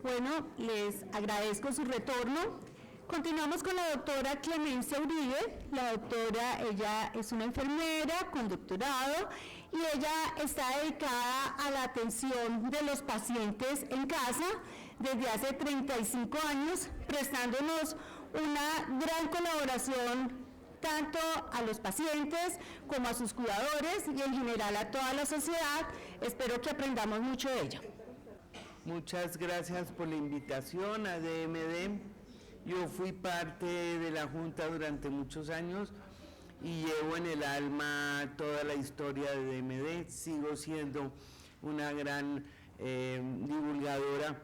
Bueno, les agradezco su retorno. Continuamos con la doctora Clemencia Uribe. La doctora, ella es una enfermera con doctorado y ella está dedicada a la atención de los pacientes en casa desde hace 35 años, prestándonos una gran colaboración tanto a los pacientes como a sus cuidadores y en general a toda la sociedad. Espero que aprendamos mucho de ella. Muchas gracias por la invitación a DMD. Yo fui parte de la Junta durante muchos años y llevo en el alma toda la historia de DMD. Sigo siendo una gran divulgadora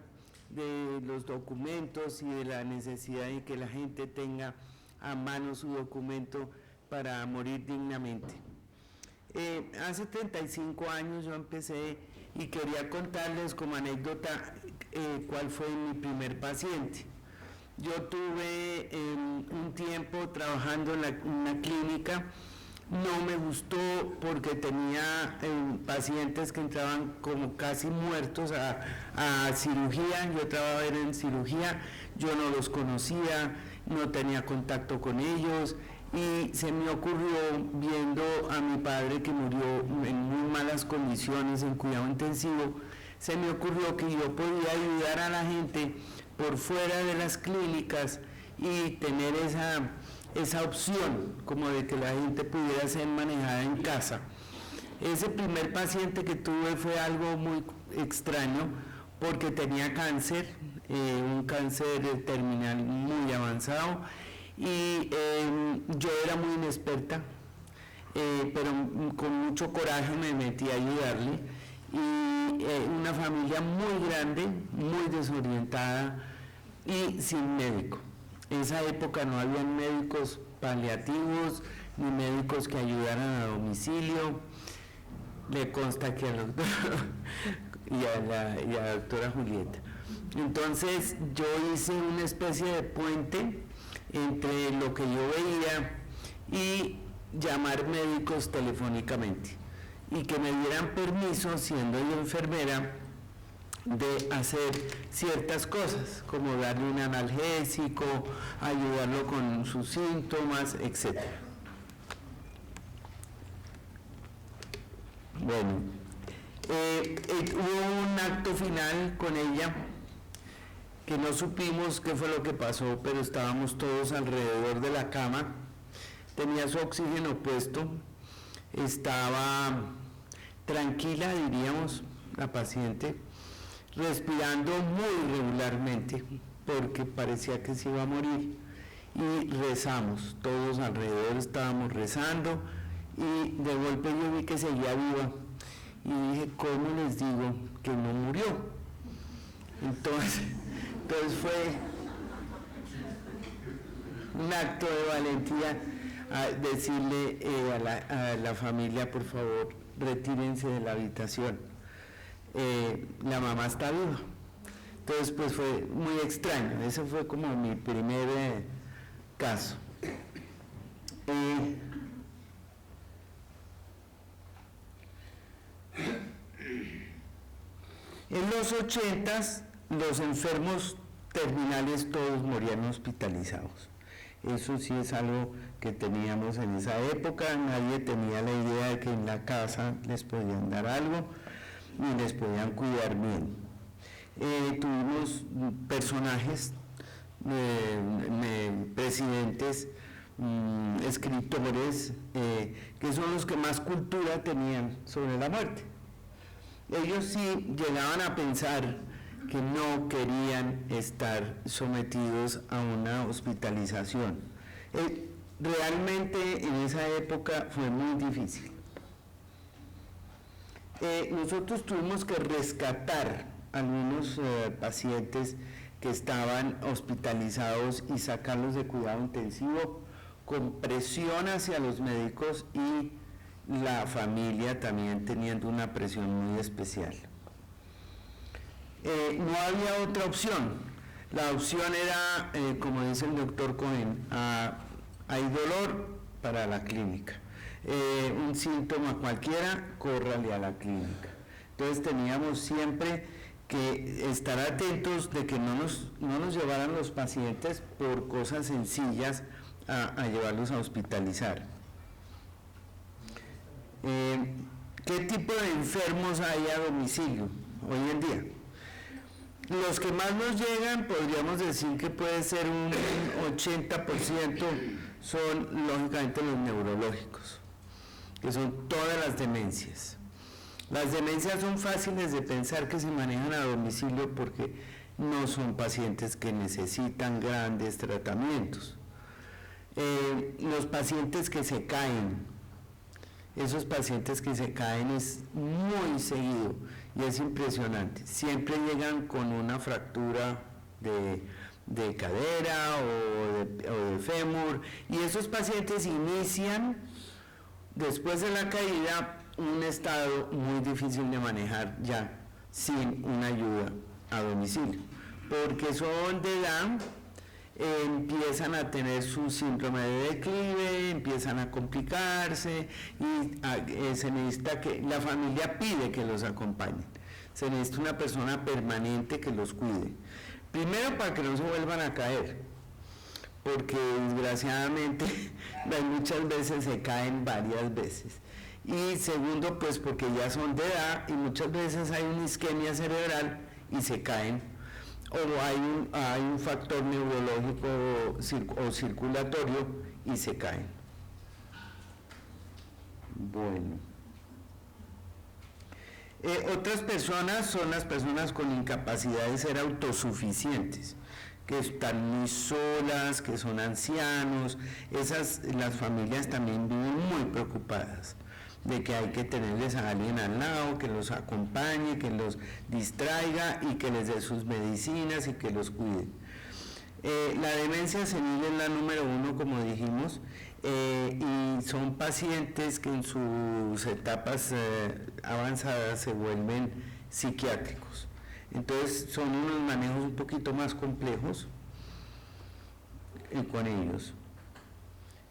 de los documentos y de la necesidad de que la gente tenga a mano su documento para morir dignamente. Hace 35 años yo empecé y quería contarles como anécdota cuál fue mi primer paciente. Yo tuve un tiempo trabajando en una clínica, no me gustó porque tenía pacientes que entraban como casi muertos a cirugía. Yo trabajaba en cirugía, yo no los conocía, no tenía contacto con ellos y se me ocurrió, viendo a mi padre que murió en muy malas condiciones en cuidado intensivo, se me ocurrió que yo podía ayudar a la gente por fuera de las clínicas y tener esa opción como de que la gente pudiera ser manejada en casa. Ese primer paciente que tuve fue algo muy extraño porque tenía cáncer, un cáncer terminal muy avanzado y yo era muy inexperta, pero con mucho coraje me metí a ayudarle y una familia muy grande, muy desorientada y sin médico. En esa época no había médicos paliativos ni médicos que ayudaran a domicilio. Le consta que al doctor y a la doctora Julieta. Entonces yo hice una especie de puente entre lo que yo veía y llamar médicos telefónicamente y que me dieran permiso, siendo yo enfermera, de hacer ciertas cosas, como darle un analgésico, ayudarlo con sus síntomas, etc. Bueno, hubo un acto final con ella que no supimos qué fue lo que pasó, pero estábamos todos alrededor de la cama, tenía su oxígeno puesto, estaba tranquila, diríamos, la paciente, respirando muy regularmente porque parecía que se iba a morir, y rezamos, todos alrededor estábamos rezando y de golpe yo vi que seguía viva y dije, ¿cómo les digo que no murió? Entonces fue un acto de valentía a decirle a la familia, por favor, retírense de la habitación, la mamá está viva. Entonces pues fue muy extraño, ese fue como mi primer caso. En los 80s los enfermos terminales todos morían hospitalizados. Eso sí es algo que teníamos en esa época, nadie tenía la idea de que en la casa les podían dar algo y les podían cuidar bien. Tuvimos personajes, presidentes, escritores, que son los que más cultura tenían sobre la muerte. Ellos sí llegaban a pensar que no querían estar sometidos a una hospitalización. Realmente en esa época fue muy difícil. Nosotros tuvimos que rescatar algunos pacientes que estaban hospitalizados y sacarlos de cuidado intensivo con presión hacia los médicos y la familia también teniendo una presión muy especial. No había otra opción. La opción era, como dice el doctor Cohen, hay dolor para la clínica. Un síntoma cualquiera, córrale a la clínica. Entonces teníamos siempre que estar atentos de que no nos llevaran los pacientes por cosas sencillas a llevarlos a hospitalizar. ¿Qué tipo de enfermos hay a domicilio hoy en día? Los que más nos llegan, podríamos decir que puede ser un 80%, son lógicamente los neurológicos, que son todas las demencias. Las demencias son fáciles de pensar que se manejan a domicilio porque no son pacientes que necesitan grandes tratamientos. Los pacientes que se caen, esos pacientes que se caen es muy seguido y es impresionante. Siempre llegan con una fractura de cadera o de fémur, y esos pacientes inician después de la caída un estado muy difícil de manejar ya sin una ayuda a domicilio, porque son de edad, empiezan a tener su síndrome de declive, empiezan a complicarse y se necesita que la familia pide que los acompañen. Se necesita una persona permanente que los cuide. Primero, para que no se vuelvan a caer, porque desgraciadamente muchas veces se caen varias veces. Y segundo, pues porque ya son de edad y muchas veces hay una isquemia cerebral y se caen, o hay un factor neurológico o circulatorio y se caen. Bueno. Otras personas son las personas con incapacidad de ser autosuficientes, que están muy solas, que son ancianos. Las familias también viven muy preocupadas de que hay que tenerles a alguien al lado, que los acompañe, que los distraiga y que les dé sus medicinas y que los cuide. La demencia senil es la número 1, como dijimos, y son pacientes que en sus etapas avanzadas se vuelven psiquiátricos. Entonces son unos manejos un poquito más complejos con ellos.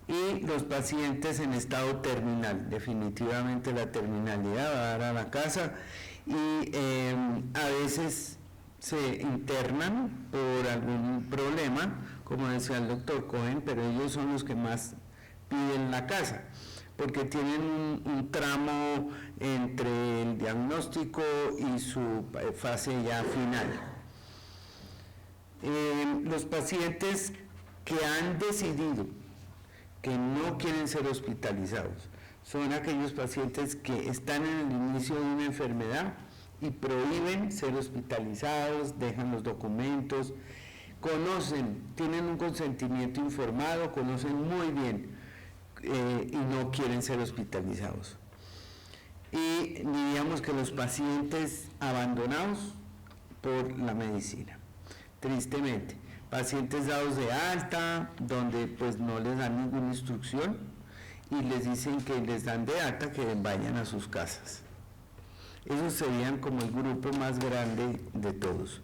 Y los pacientes en estado terminal, definitivamente la terminalidad va a dar a la casa, y a veces se internan por algún problema, como decía el doctor Cohen, pero ellos son los que más piden la casa, porque tienen un tramo entre el diagnóstico y su fase ya final. Los pacientes que han decidido que no quieren ser hospitalizados son aquellos pacientes que están en el inicio de una enfermedad y prohíben ser hospitalizados, dejan los documentos, conocen, tienen un consentimiento informado, conocen muy bien y no quieren ser hospitalizados. Y diríamos que los pacientes abandonados por la medicina, tristemente. Pacientes dados de alta, donde pues no les dan ninguna instrucción y les dicen que les dan de alta, que vayan a sus casas. Esos serían como el grupo más grande de todos.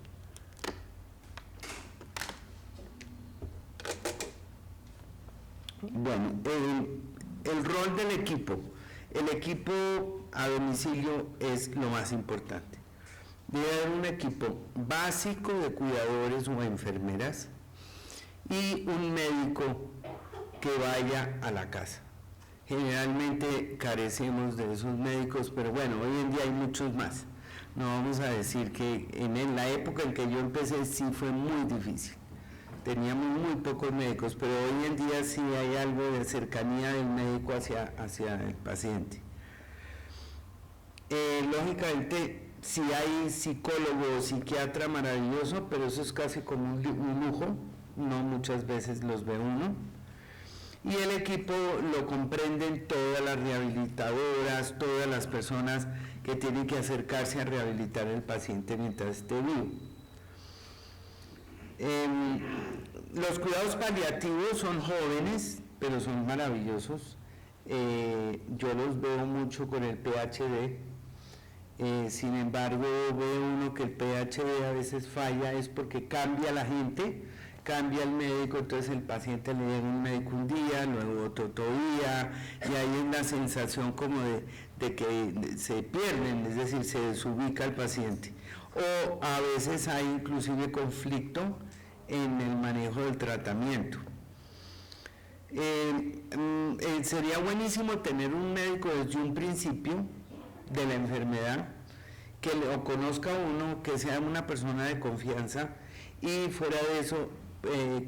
Bueno, el rol del equipo. El equipo a domicilio es lo más importante. Debe haber un equipo básico de cuidadores o enfermeras y un médico que vaya a la casa. Generalmente carecemos de esos médicos, pero bueno, hoy en día hay muchos más. No vamos a decir que en la época en que yo empecé sí fue muy difícil. Teníamos muy pocos médicos, pero hoy en día sí hay algo de cercanía del médico hacia el paciente. Lógicamente, si hay psicólogo o psiquiatra, maravilloso, pero eso es casi como un lujo, no muchas veces los ve uno. Y el equipo lo comprenden todas las rehabilitadoras, todas las personas que tienen que acercarse a rehabilitar al paciente mientras esté vivo. Los cuidados paliativos son jóvenes, pero son maravillosos. Yo los veo mucho con el PhD. Sin embargo, ve uno que el PhD a veces falla, es porque cambia la gente, cambia el médico, entonces el paciente le llega un médico un día, luego otro día, y hay una sensación como de que se pierden, es decir, se desubica el paciente. o a veces hay inclusive conflicto en el manejo del tratamiento. Sería buenísimo tener un médico desde un principio de la enfermedad, que lo conozca uno, que sea una persona de confianza, y fuera de eso,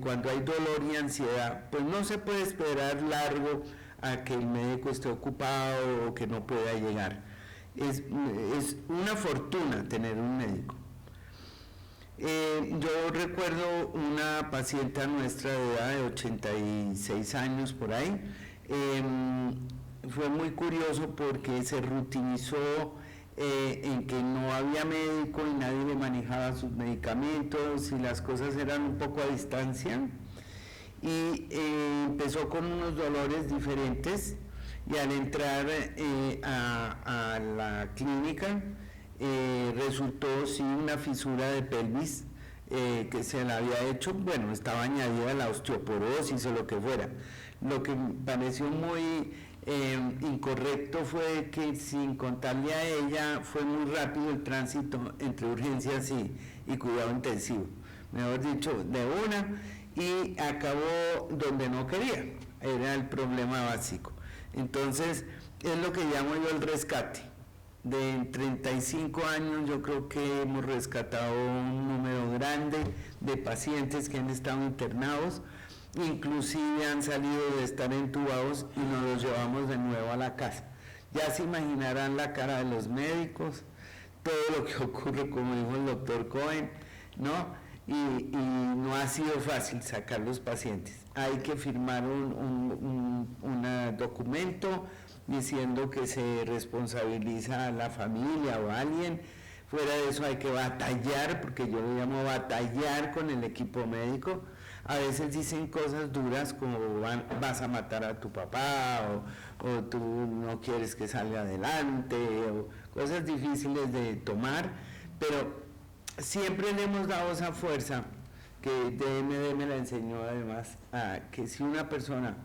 cuando hay dolor y ansiedad, pues no se puede esperar largo a que el médico esté ocupado o que no pueda llegar. Es una fortuna tener un médico. Yo recuerdo una paciente nuestra de edad de 86 años por ahí. Fue muy curioso porque se rutinizó en que no había médico y nadie le manejaba sus medicamentos y las cosas eran un poco a distancia, y empezó con unos dolores diferentes, y al entrar a la clínica resultó sí una fisura de pelvis que se la había hecho, bueno, estaba añadida la osteoporosis o lo que fuera. Lo que me pareció muy incorrecto fue que, sin contarle a ella, fue muy rápido el tránsito entre urgencias y cuidado intensivo, mejor dicho, de una, y acabó donde no quería, era el problema básico. Entonces, es lo que llamo yo el rescate. De 35 años yo creo que hemos rescatado un número grande de pacientes que han estado internados, inclusive han salido de estar entubados y nos los llevamos de nuevo a la casa. Ya se imaginarán la cara de los médicos, todo lo que ocurre, como dijo el doctor Cohen, ¿no? Y no ha sido fácil sacar los pacientes. Hay que firmar un documento diciendo que se responsabiliza a la familia o a alguien. Fuera de eso hay que batallar, porque yo lo llamo batallar con el equipo médico. A veces dicen cosas duras como vas a matar a tu papá, o tú no quieres que salga adelante, o cosas difíciles de tomar, pero siempre le hemos dado esa fuerza que DMD me la enseñó además, que si una persona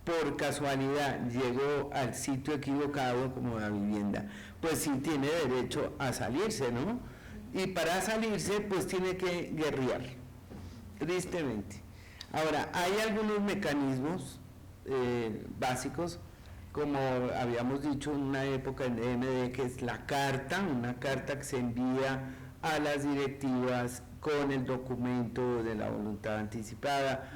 por casualidad llegó al sitio equivocado como la vivienda, pues sí tiene derecho a salirse, ¿no? Y para salirse pues tiene que guerrear, tristemente. Ahora, hay algunos mecanismos básicos, como habíamos dicho en una época en DMD, que es la carta, una carta que se envía a las directivas con el documento de la voluntad anticipada,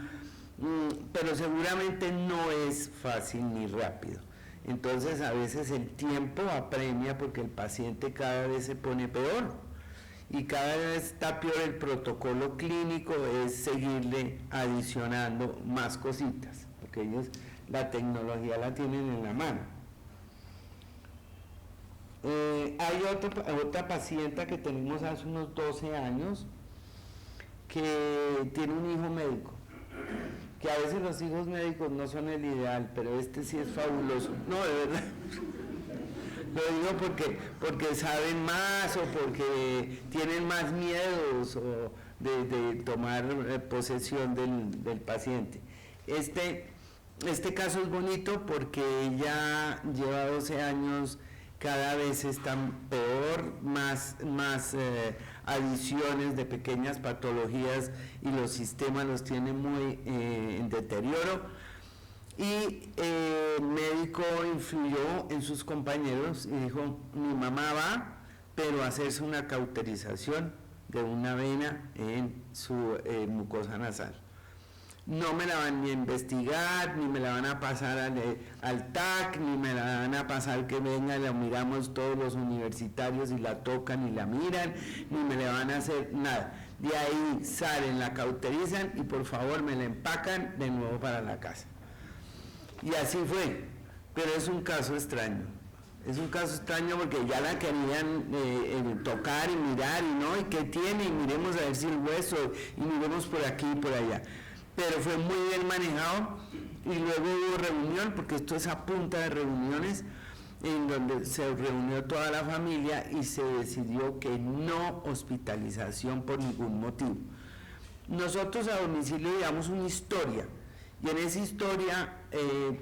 pero seguramente no es fácil ni rápido. Entonces a veces el tiempo apremia porque el paciente cada vez se pone peor y cada vez está peor el protocolo clínico, es seguirle adicionando más cositas, porque ellos la tecnología la tienen en la mano. Hay otra paciente que tenemos hace unos 12 años que tiene un hijo médico, que a veces los hijos médicos no son el ideal, pero este sí es fabuloso. No, de verdad. Lo digo porque saben más o porque tienen más miedos de tomar posesión del paciente. Este caso es bonito porque ella lleva 12 años, cada vez están peor, más adiciones de pequeñas patologías y los sistemas los tienen muy en deterioro. Y el médico influyó en sus compañeros y dijo, mi mamá va, pero a hacerse una cauterización de una vena en su mucosa nasal. No me la van ni a investigar, ni me la van a pasar al TAC, ni me la van a pasar que venga y la miramos todos los universitarios y la tocan y la miran, ni me le van a hacer nada. De ahí salen, la cauterizan y por favor me la empacan de nuevo para la casa. Y así fue, pero es un caso extraño. Es un caso extraño porque ya la querían tocar y mirar y no, ¿y qué tiene? Y miremos a ver si el hueso, y miremos por aquí y por allá. Pero fue muy bien manejado y luego hubo reunión, porque esto es a punta de reuniones, en donde se reunió toda la familia y se decidió que no hospitalización por ningún motivo. Nosotros a domicilio llevamos una historia Y en esa historia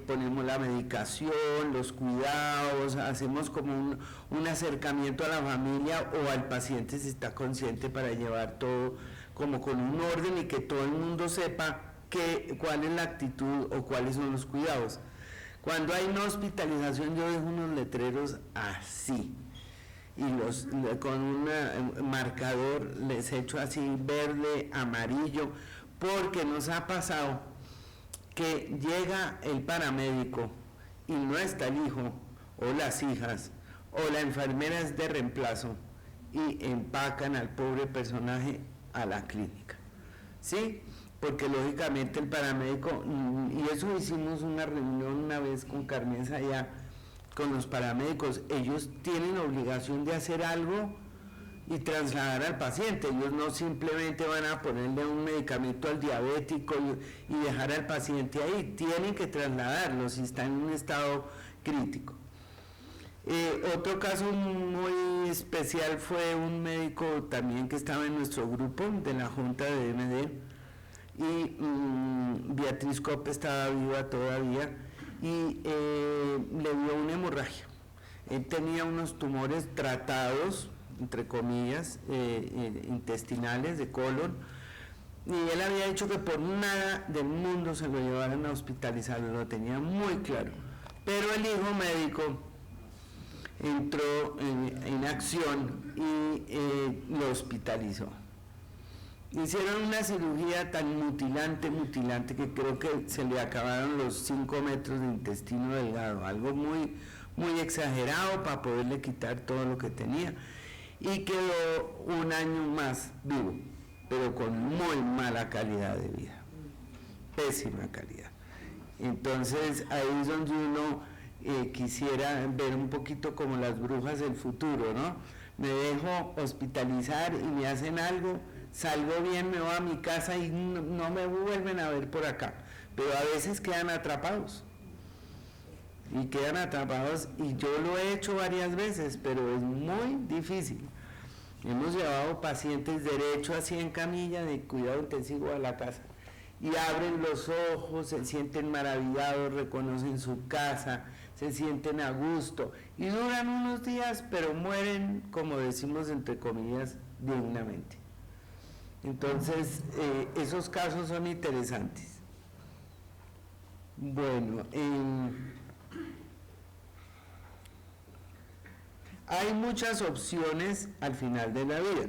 ponemos la medicación, los cuidados, hacemos como un acercamiento a la familia o al paciente si está consciente para llevar todo como con un orden y que todo el mundo sepa cuál es la actitud o cuáles son los cuidados. Cuando hay una hospitalización yo dejo unos letreros así y con un marcador les echo así verde, amarillo, porque nos ha pasado que llega el paramédico y no está el hijo o las hijas o la enfermera es de reemplazo y empacan al pobre personaje a la clínica, ¿sí? Porque lógicamente el paramédico, y eso hicimos una reunión una vez con Carmen Sayá, con los paramédicos, ellos tienen obligación de hacer algo y trasladar al paciente. Ellos no simplemente van a ponerle un medicamento al diabético y dejar al paciente ahí, tienen que trasladarlo si está en un estado crítico. Otro caso muy especial fue un médico también que estaba en nuestro grupo de la Junta de DMD y Beatriz Cope estaba viva todavía y le dio una hemorragia. Él tenía unos tumores tratados, entre comillas, intestinales, de colon, y él había dicho que por nada del mundo se lo llevaran a hospitalizar, lo tenía muy claro, pero el hijo médico entró en acción y lo hospitalizó. Hicieron una cirugía tan mutilante que creo que se le acabaron los 5 metros de intestino delgado, algo muy exagerado para poderle quitar todo lo que tenía. Y quedó un año más vivo, pero con muy mala calidad de vida, pésima calidad. Entonces ahí es donde uno quisiera ver un poquito como las brujas del futuro, ¿no? Me dejo hospitalizar y me hacen algo, salgo bien, me voy a mi casa y no me vuelven a ver por acá, pero a veces quedan atrapados. Y yo lo he hecho varias veces, pero es muy difícil. Hemos llevado pacientes derecho así en camilla de cuidado intensivo a la casa y abren los ojos, se sienten maravillados, reconocen su casa, se sienten a gusto y duran unos días, pero mueren, como decimos entre comillas, dignamente. Entonces, esos casos son interesantes. Bueno, hay muchas opciones al final de la vida,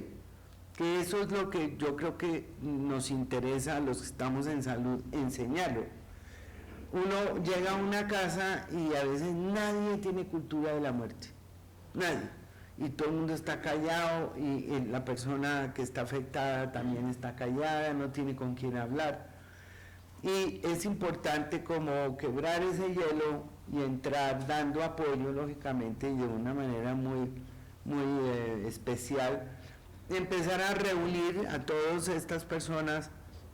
que eso es lo que yo creo que nos interesa a los que estamos en salud enseñarlo. Uno llega a una casa y a veces nadie tiene cultura de la muerte, nadie, y todo el mundo está callado y la persona que está afectada también está callada, no tiene con quién hablar. Y es importante como quebrar ese hielo y entrar dando apoyo, lógicamente, y de una manera muy especial, empezar a reunir a todas estas personas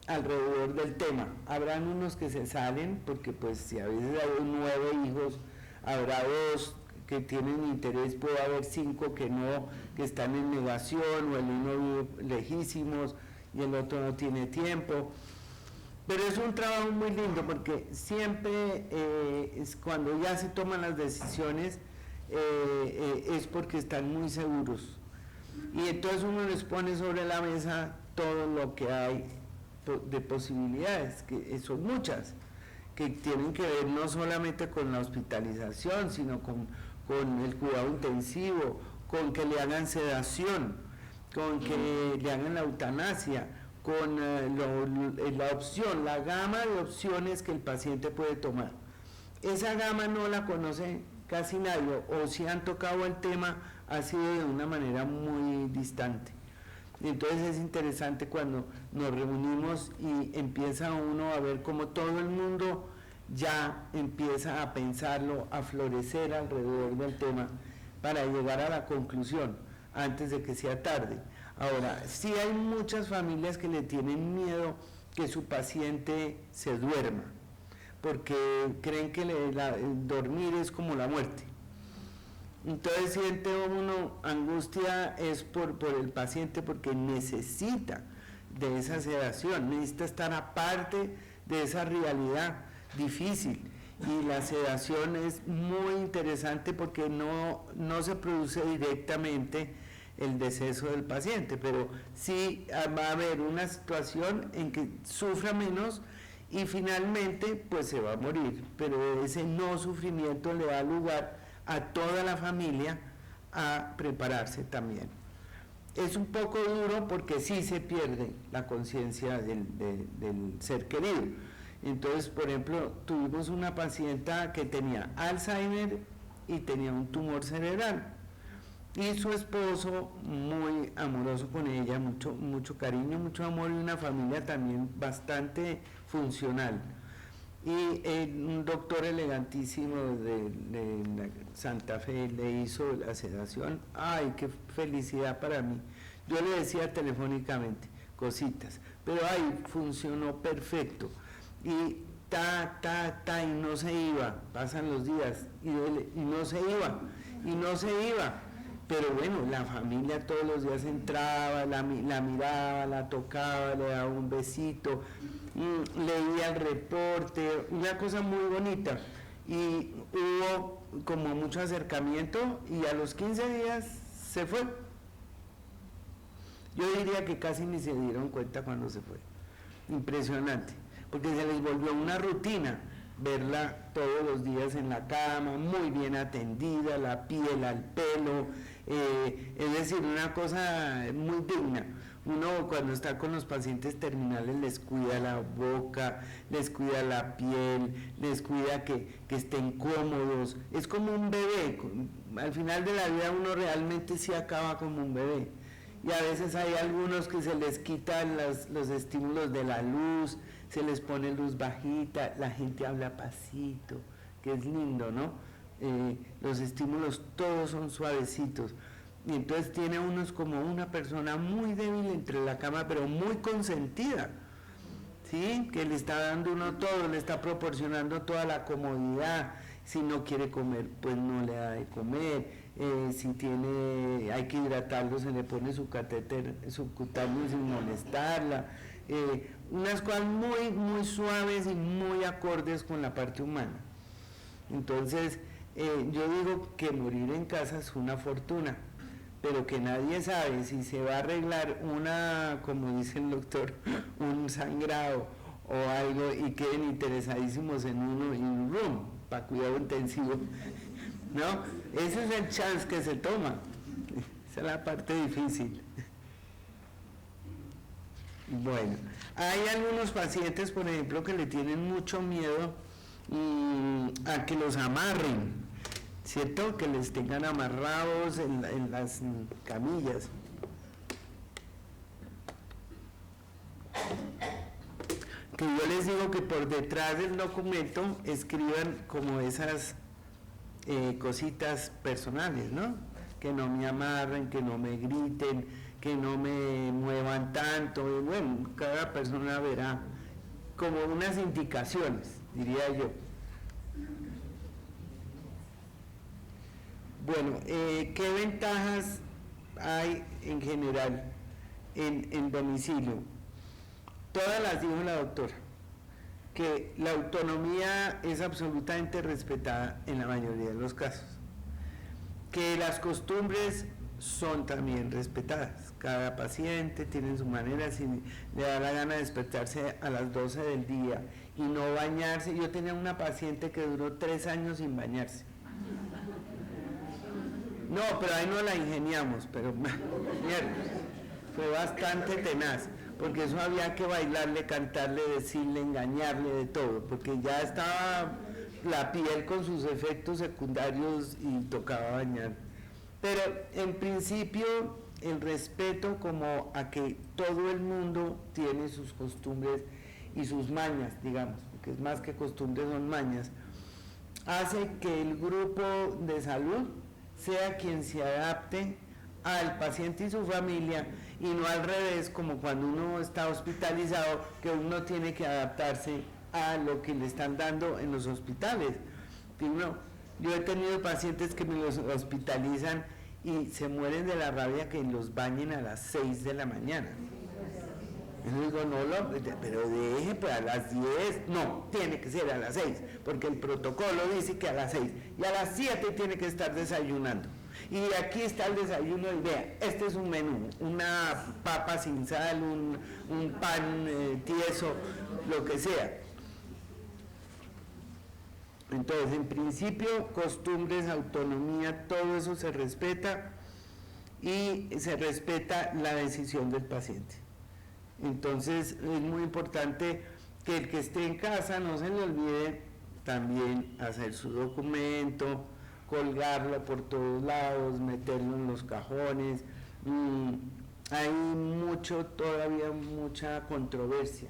alrededor del tema. Habrán unos que se salen, porque pues si a veces hay 9 hijos, habrá 2 que tienen interés, puede haber 5 que no, que están en negación, o el uno vive lejísimos y el otro no tiene tiempo. Pero es un trabajo muy lindo porque siempre es cuando ya se toman las decisiones es porque están muy seguros. Y entonces uno les pone sobre la mesa todo lo que hay de posibilidades, que son muchas, que tienen que ver no solamente con la hospitalización, sino con el cuidado intensivo, con que le hagan sedación, con que le hagan la eutanasia, con la opción, la gama de opciones que el paciente puede tomar. Esa gama no la conoce casi nadie, o si han tocado el tema ha sido de una manera muy distante. Entonces es interesante cuando nos reunimos y empieza uno a ver cómo todo el mundo ya empieza a pensarlo, a florecer alrededor del tema para llegar a la conclusión antes de que sea tarde. Ahora, sí hay muchas familias que le tienen miedo que su paciente se duerma, porque creen que dormir es como la muerte. Entonces siente uno angustia es por el paciente porque necesita de esa sedación, necesita estar aparte de esa realidad difícil. Y la sedación es muy interesante porque no se produce directamente el deceso del paciente, pero sí va a haber una situación en que sufra menos y finalmente pues se va a morir, pero ese no sufrimiento le da lugar a toda la familia a prepararse también. Es un poco duro porque sí se pierde la conciencia del ser querido. Entonces, por ejemplo, tuvimos una paciente que tenía Alzheimer y tenía un tumor cerebral. Y su esposo, muy amoroso con ella, mucho cariño, mucho amor, y una familia también bastante funcional. Y un doctor elegantísimo de Santa Fe le hizo la sedación. ¡Ay, qué felicidad para mí! Yo le decía telefónicamente cositas, pero ¡ay, funcionó perfecto! Y y no se iba, pasan los días, y no se iba. Pero bueno, la familia todos los días entraba, la miraba, la tocaba, le daba un besito, leía el reporte, una cosa muy bonita. Y hubo como mucho acercamiento y a los 15 días se fue. Yo diría que casi ni se dieron cuenta cuando se fue. Impresionante, porque se les volvió una rutina verla todos los días en la cama, muy bien atendida, la piel, el pelo, es decir, una cosa muy digna. Uno cuando está con los pacientes terminales les cuida la boca, les cuida la piel, les cuida que estén cómodos, es como un bebé. Al final de la vida uno realmente sí acaba como un bebé, y a veces hay algunos que se les quitan los estímulos de la luz, se les pone luz bajita, la gente habla pasito, que es lindo, ¿no? Los estímulos todos son suavecitos, y entonces tiene unos como una persona muy débil entre la cama, pero muy consentida, ¿sí? Que le está dando uno todo, le está proporcionando toda la comodidad. Si no quiere comer, pues no le da de comer. Si hay que hidratarlo, se le pone su catéter subcutáneo sin molestarla. Unas cosas muy, muy suaves y muy acordes con la parte humana. Entonces, yo digo que morir en casa es una fortuna, pero que nadie sabe si se va a arreglar como dice el doctor, un sangrado o algo y queden interesadísimos en uno en un room para cuidado intensivo, ¿no? Ese es el chance que se toma, esa es la parte difícil. Bueno, hay algunos pacientes, por ejemplo, que le tienen mucho miedo a que los amarren, ¿cierto? Que les tengan amarrados en las camillas. Que yo les digo que por detrás del documento escriban como esas cositas personales, ¿no? Que no me amarren, que no me griten, que no me muevan tanto. Y bueno, cada persona verá como unas indicaciones, diría yo. Bueno, ¿qué ventajas hay en general en domicilio? Todas las dijo la doctora, que la autonomía es absolutamente respetada en la mayoría de los casos, que las costumbres son también respetadas, cada paciente tiene su manera, si le da la gana de despertarse a las 12 del día y no bañarse. Yo tenía una paciente que duró 3 años sin bañarse. No, pero ahí no la ingeniamos, pero fue bastante tenaz, porque eso había que bailarle, cantarle, decirle, engañarle, de todo, porque ya estaba la piel con sus efectos secundarios y tocaba bañar. Pero en principio el respeto como a que todo el mundo tiene sus costumbres y sus mañas, digamos, porque es más que costumbres, son mañas, hace que el grupo de salud sea quien se adapte al paciente y su familia, y no al revés, como cuando uno está hospitalizado, que uno tiene que adaptarse a lo que le están dando en los hospitales. Yo he tenido pacientes que me los hospitalizan y se mueren de la rabia que los bañen a las 6 de la mañana. Y le digo, no, pero deje pues a las 10, no, tiene que ser a las 6, porque el protocolo dice que a las 6, y a las 7 tiene que estar desayunando. Y aquí está el desayuno, y vea, este es un menú, una papa sin sal, un pan tieso, lo que sea. Entonces, en principio, costumbres, autonomía, todo eso se respeta y se respeta la decisión del paciente. Entonces, es muy importante que el que esté en casa no se le olvide también hacer su documento, colgarlo por todos lados, meterlo en los cajones. Hay todavía mucha controversia.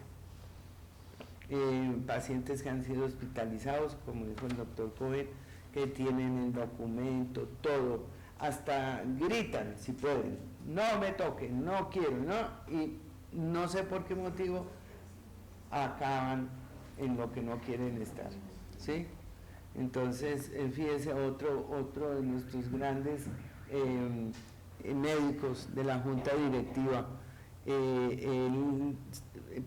Pacientes que han sido hospitalizados, como dijo el doctor Cohen, que tienen el documento, todo, hasta gritan si pueden, no me toquen, no quiero, no, y no sé por qué motivo acaban en lo que no quieren estar, ¿sí? Entonces, fíjese, otro de nuestros grandes médicos de la junta directiva, él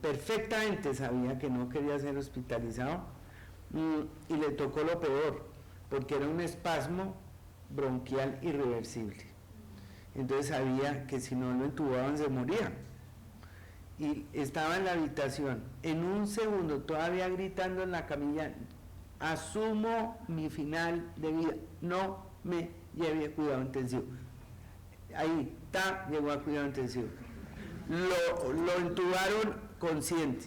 perfectamente sabía que no quería ser hospitalizado y le tocó lo peor, porque era un espasmo bronquial irreversible. Entonces sabía que si no lo entubaban se moría. Y estaba en la habitación, en un segundo, todavía gritando en la camilla, asumo mi final de vida, no me lleve a cuidado intensivo. Ahí, llegó a cuidado intensivo. Lo entubaron consciente.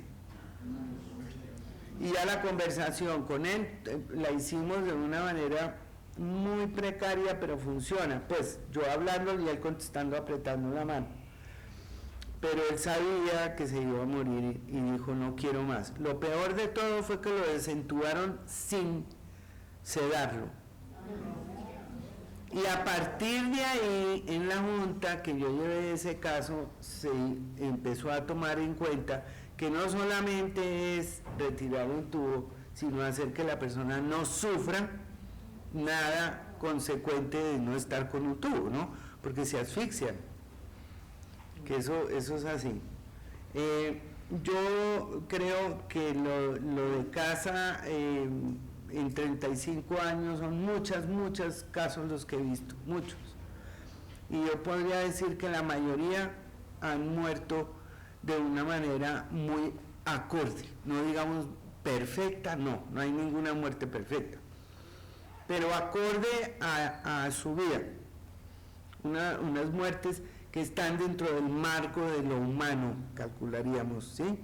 Y ya la conversación con él la hicimos de una manera muy precaria, pero funciona. Pues yo hablando y él contestando, apretando la mano. Pero él sabía que se iba a morir y dijo, no quiero más. Lo peor de todo fue que lo desentubaron sin sedarlo. Y a partir de ahí, en la junta que yo llevé ese caso, se empezó a tomar en cuenta que no solamente es retirar un tubo, sino hacer que la persona no sufra nada consecuente de no estar con un tubo, ¿no? Porque se asfixian, que eso es así. Yo creo que lo de casa en 35 años son muchos casos los que he visto, muchos. Y yo podría decir que la mayoría han muerto de una manera muy acorde, no digamos perfecta, no hay ninguna muerte perfecta, pero acorde a su vida, unas muertes que están dentro del marco de lo humano, calcularíamos, ¿sí?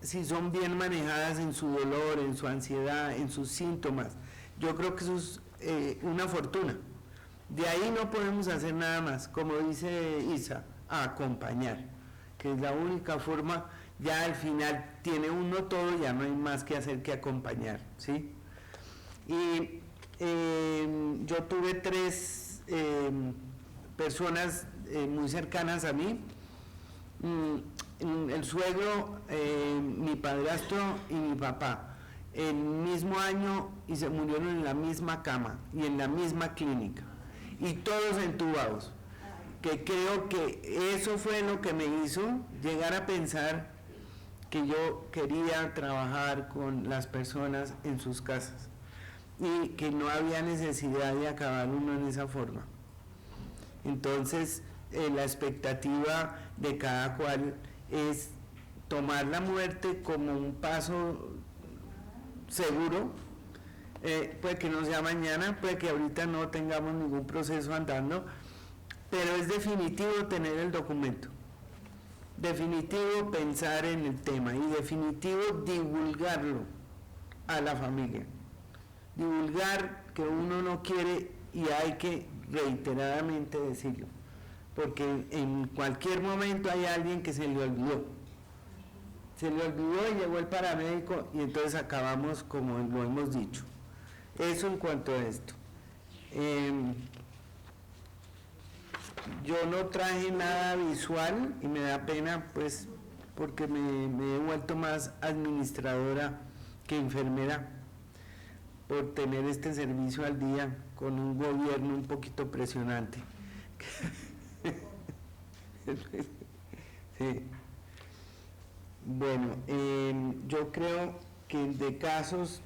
Si son bien manejadas en su dolor, en su ansiedad, en sus síntomas, yo creo que eso es una fortuna. De ahí no podemos hacer nada más, como dice Isa, acompañar, que es la única forma. Ya al final tiene uno todo, ya no hay más que hacer que acompañar, ¿sí? Y yo tuve 3 personas muy cercanas a mí, el suegro, mi padrastro y mi papá, el mismo año, y se murieron en la misma cama y en la misma clínica, y todos entubados, que creo que eso fue lo que me hizo llegar a pensar que yo quería trabajar con las personas en sus casas y que no había necesidad de acabar uno en esa forma. Entonces, la expectativa de cada cual es tomar la muerte como un paso seguro, puede que no sea mañana, puede que ahorita no tengamos ningún proceso andando, pero es definitivo tener el documento, definitivo pensar en el tema y definitivo divulgarlo a la familia, divulgar que uno no quiere y hay que reiteradamente decirlo, porque en cualquier momento hay alguien que se le olvidó y llegó el paramédico y entonces acabamos como lo hemos dicho. Eso en cuanto a esto. Yo no traje nada visual y me da pena pues porque me he vuelto más administradora que enfermera por tener este servicio al día con un gobierno un poquito presionante. Sí. Bueno, yo creo que de casos,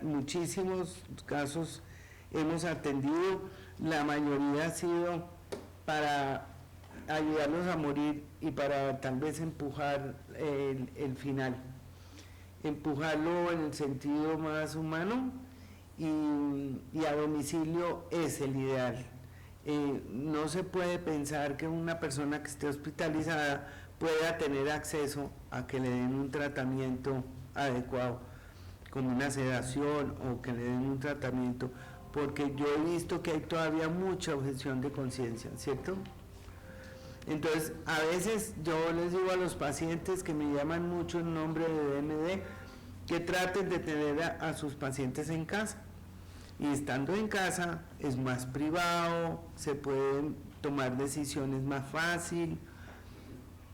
muchísimos casos hemos atendido, la mayoría ha sido para ayudarlos a morir y para tal vez empujar el final, empujarlo en el sentido más humano y a domicilio es el ideal. No se puede pensar que una persona que esté hospitalizada pueda tener acceso a que le den un tratamiento adecuado, como una sedación o que le den un tratamiento, porque yo he visto que hay todavía mucha objeción de conciencia, ¿cierto? Entonces, a veces yo les digo a los pacientes que me llaman mucho en nombre de DMD, que traten de tener a sus pacientes en casa. Y estando en casa es más privado, se pueden tomar decisiones más fácil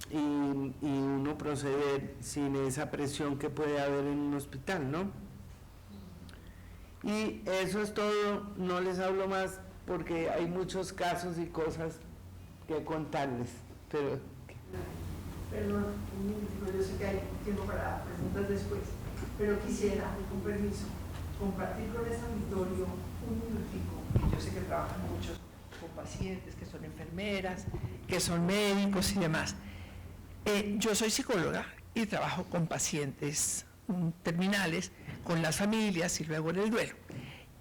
y uno proceder sin esa presión que puede haber en un hospital, ¿no? Y eso es todo, no les hablo más porque hay muchos casos y cosas que contarles, pero... Perdón, un minutico, yo sé que hay tiempo para preguntas después, pero quisiera, con permiso, compartir con este auditorio un minutico. Yo sé que trabajan muchos con pacientes, que son enfermeras, que son médicos y demás. Yo soy psicóloga y trabajo con pacientes terminales, con las familias y luego en el duelo.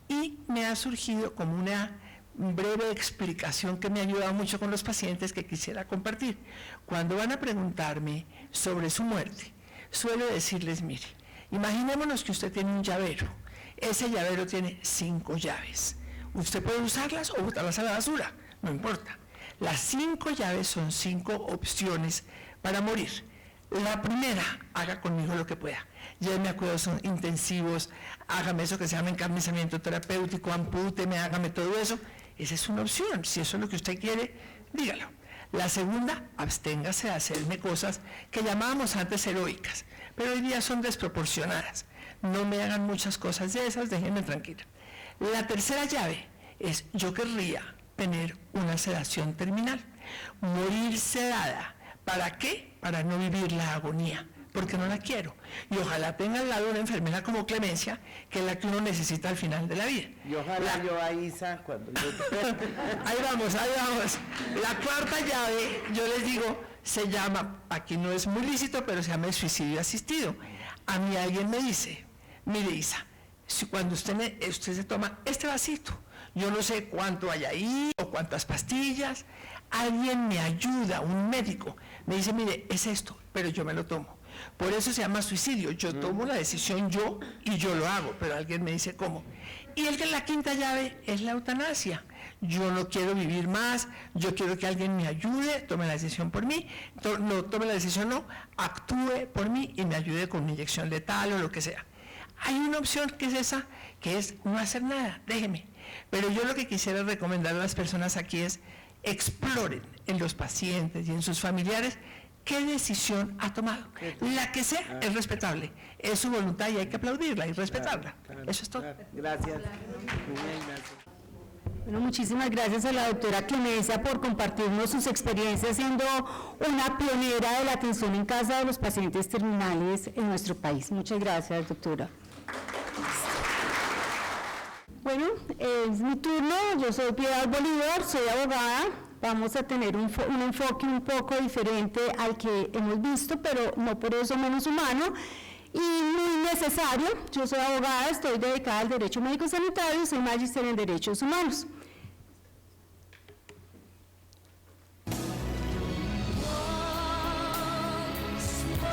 Y me ha surgido como una breve explicación que me ha ayudado mucho con los pacientes que quisiera compartir. Cuando van a preguntarme sobre su muerte, suelo decirles, mire, imaginémonos que usted tiene un llavero. Ese llavero tiene 5 llaves. Usted puede usarlas o botarlas a la basura, no importa. Las 5 llaves son 5 opciones para morir. La primera, haga conmigo lo que pueda. Lléveme a cuidados intensivos, hágame eso que se llama encarnizamiento terapéutico, ampúteme, hágame todo eso. Esa es una opción. Si eso es lo que usted quiere, dígalo. La segunda, absténgase de hacerme cosas que llamábamos antes heroicas, pero hoy día son desproporcionadas. No me hagan muchas cosas de esas, déjenme tranquila. La tercera llave es, yo querría tener una sedación terminal, morir sedada. ¿Para qué? Para no vivir la agonía, porque no la quiero. Y ojalá tenga al lado una enfermera como Clemencia, que es la que uno necesita al final de la vida. Y ojalá yo a Isa cuando yo... Ahí vamos, ahí vamos. La cuarta llave, yo les digo, se llama, aquí no es muy lícito, pero se llama el suicidio asistido. A mí alguien me dice, mire Isa, si cuando usted se toma este vasito, yo no sé cuánto hay ahí o cuántas pastillas, alguien me ayuda, un médico, me dice, mire, es esto, pero yo me lo tomo. Por eso se llama suicidio, yo tomo la decisión yo y yo lo hago, pero alguien me dice cómo. Y la quinta llave es la eutanasia. Yo no quiero vivir más, yo quiero que alguien me ayude, tome la decisión por mí, no tome la decisión, no, actúe por mí y me ayude con una inyección letal o lo que sea. Hay una opción que es esa, que es no hacer nada, déjeme. Pero yo lo que quisiera recomendar a las personas aquí es exploren en los pacientes y en sus familiares qué decisión ha tomado. La que sea es respetable, es su voluntad y hay que aplaudirla y respetarla. Claro, eso es todo. Gracias. Muy bien, gracias. Bueno, muchísimas gracias a la doctora Clemencia por compartirnos sus experiencias siendo una pionera de la atención en casa de los pacientes terminales en nuestro país. Muchas gracias, doctora. Bueno, es mi turno, yo soy Piedad Bolívar, soy abogada, vamos a tener un enfoque un poco diferente al que hemos visto, pero no por eso menos humano y muy necesario. Yo soy abogada, estoy dedicada al derecho médico sanitario, soy magíster en derechos humanos.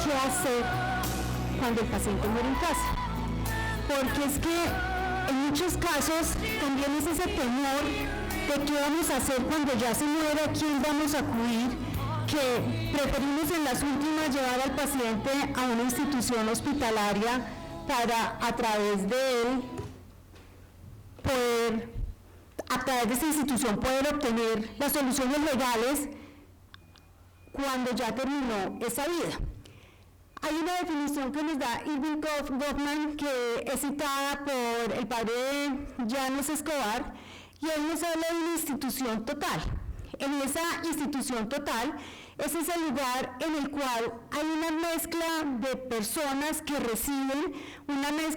¿Qué hacer cuando el paciente muere en casa? Porque es que en muchos casos también es ese temor de qué vamos a hacer cuando ya se muere, a quién vamos a acudir, que preferimos en las últimas llevar al paciente a una institución hospitalaria para a través de él poder, a través de esa institución poder obtener las soluciones legales cuando ya terminó esa vida. Hay una definición que nos da Irving Goffman, que es citada por el padre Llanos Escobar, y él nos habla de una institución total. En esa institución total Ese es el lugar en el cual hay una mezcla de personas que reciben,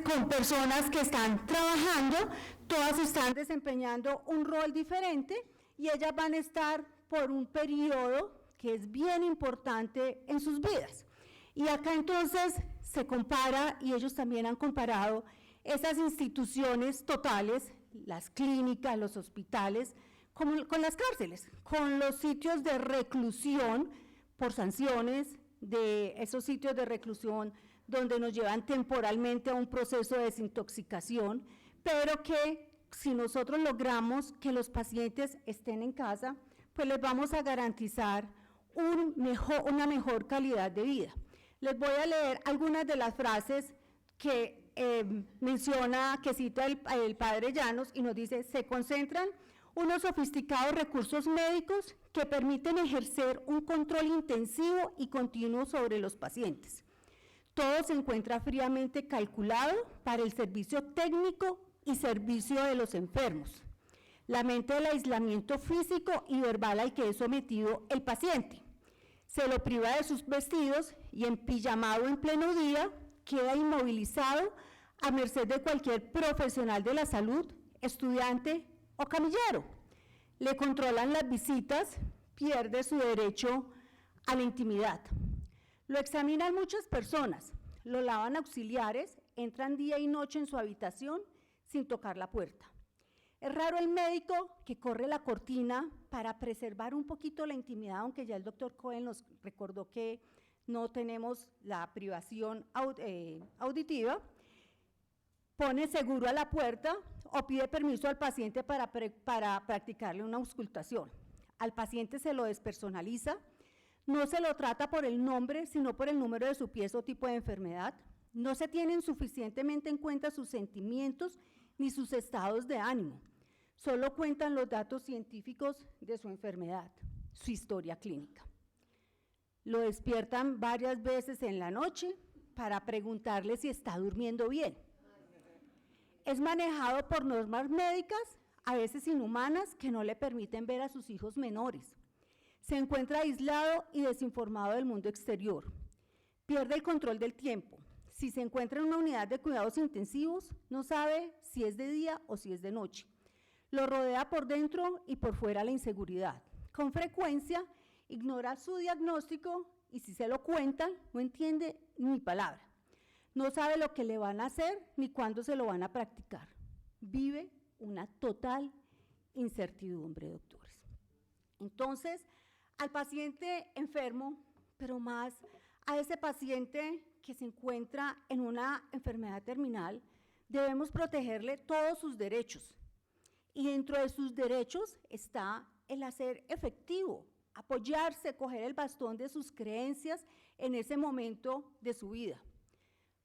con personas que están trabajando, todas están desempeñando un rol diferente y ellas van a estar por un periodo que es bien importante en sus vidas. Y acá entonces se compara, y ellos también han comparado, esas instituciones totales, las clínicas, los hospitales, con las cárceles, con los sitios de reclusión por sanciones, de esos sitios de reclusión donde nos llevan temporalmente a un proceso de desintoxicación, pero que si nosotros logramos que los pacientes estén en casa, pues les vamos a garantizar una mejor calidad de vida. Les voy a leer algunas de las frases que que cita el padre Llanos, y nos dice: se concentran unos sofisticados recursos médicos que permiten ejercer un control intensivo y continuo sobre los pacientes. Todo se encuentra fríamente calculado para el servicio técnico y servicio de los enfermos. La mente del aislamiento físico y verbal al que es sometido el paciente. Se lo priva de sus vestidos y, en pijamado en pleno día, queda inmovilizado a merced de cualquier profesional de la salud, estudiante o camillero. Le controlan las visitas, pierde su derecho a la intimidad. Lo examinan muchas personas, lo lavan auxiliares, entran día y noche en su habitación sin tocar la puerta. Es raro el médico que corre la cortina para preservar un poquito la intimidad, aunque ya el doctor Cohen nos recordó que no tenemos la privación auditiva, pone seguro a la puerta o pide permiso al paciente para practicarle una auscultación. Al paciente se lo despersonaliza, no se lo trata por el nombre, sino por el número de su pieza o tipo de enfermedad. No se tienen suficientemente en cuenta sus sentimientos ni sus estados de ánimo. Solo cuentan los datos científicos de su enfermedad, su historia clínica. Lo despiertan varias veces en la noche para preguntarle si está durmiendo bien. Es manejado por normas médicas, a veces inhumanas, que no le permiten ver a sus hijos menores. Se encuentra aislado y desinformado del mundo exterior. Pierde el control del tiempo. Si se encuentra en una unidad de cuidados intensivos, no sabe si es de día o si es de noche. Lo rodea por dentro y por fuera la inseguridad. Con frecuencia ignora su diagnóstico y, si se lo cuentan, no entiende ni palabra. No sabe lo que le van a hacer ni cuándo se lo van a practicar. Vive una total incertidumbre, doctores. Entonces, al paciente enfermo, pero más a ese paciente que se encuentra en una enfermedad terminal, debemos protegerle todos sus derechos. Y dentro de sus derechos está el hacer efectivo, apoyarse, coger el bastón de sus creencias en ese momento de su vida.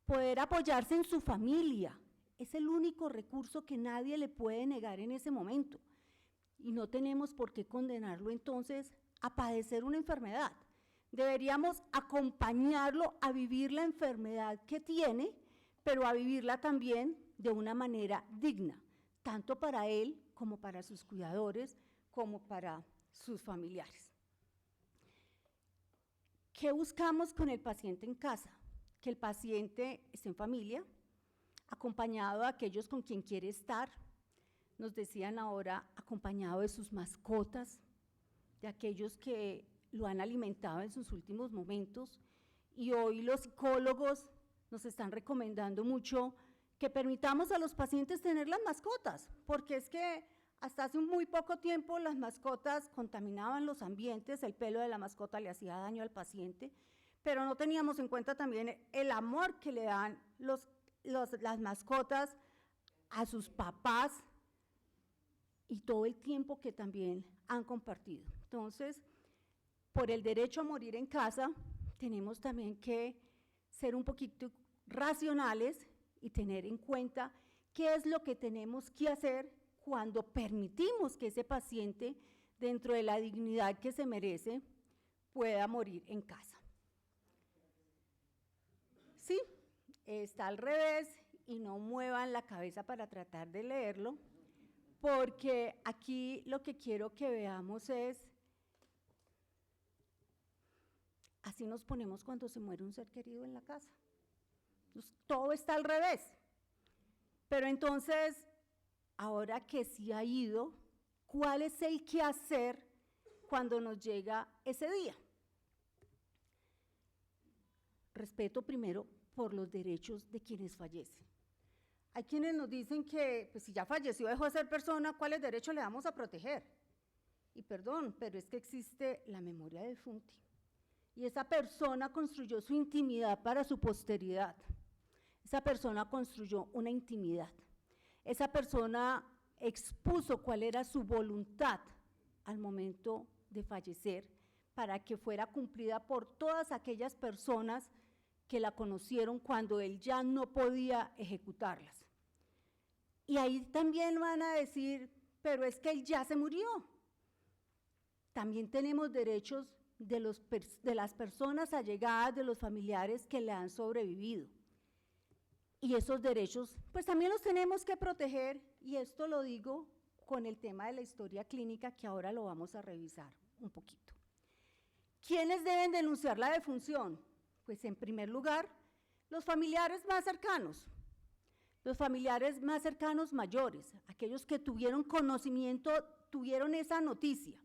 Poder apoyarse en su familia es el único recurso que nadie le puede negar en ese momento. Y no tenemos por qué condenarlo entonces a padecer una enfermedad. Deberíamos acompañarlo a vivir la enfermedad que tiene, pero a vivirla también de una manera digna, tanto para él como para sus cuidadores, como para sus familiares. ¿Qué buscamos con el paciente en casa? Que el paciente esté en familia, acompañado de aquellos con quien quiere estar, nos decían ahora, acompañado de sus mascotas, de aquellos que lo han alimentado en sus últimos momentos, y hoy los psicólogos nos están recomendando mucho que permitamos a los pacientes tener las mascotas, porque es que hasta hace muy poco tiempo las mascotas contaminaban los ambientes, el pelo de la mascota le hacía daño al paciente, pero no teníamos en cuenta también el amor que le dan las mascotas a sus papás y todo el tiempo que también han compartido. Entonces, por el derecho a morir en casa, tenemos también que ser un poquito racionales y tener en cuenta qué es lo que tenemos que hacer cuando permitimos que ese paciente, dentro de la dignidad que se merece, pueda morir en casa. Sí, está al revés, y no muevan la cabeza para tratar de leerlo, porque aquí lo que quiero que veamos es así nos ponemos cuando se muere un ser querido en la casa. Todo está al revés. Pero entonces, ahora que sí ha ido, ¿cuál es el qué hacer cuando nos llega ese día? Respeto primero por los derechos de quienes fallecen. Hay quienes nos dicen que pues, si ya falleció, dejó de ser persona, ¿cuáles derechos le vamos a proteger? Y perdón, pero es que existe la memoria del difunto. Y esa persona construyó su intimidad para su posteridad. Esa persona construyó una intimidad. Esa persona expuso cuál era su voluntad al momento de fallecer para que fuera cumplida por todas aquellas personas que la conocieron cuando él ya no podía ejecutarlas. Y ahí también van a decir, pero es que él ya se murió. También tenemos derechos de las personas allegadas, de los familiares que le han sobrevivido. Y esos derechos, pues también los tenemos que proteger, y esto lo digo con el tema de la historia clínica, que ahora lo vamos a revisar un poquito. ¿Quiénes deben denunciar la defunción? Pues en primer lugar, los familiares más cercanos. Los familiares más cercanos mayores, aquellos que tuvieron conocimiento, tuvieron esa noticia.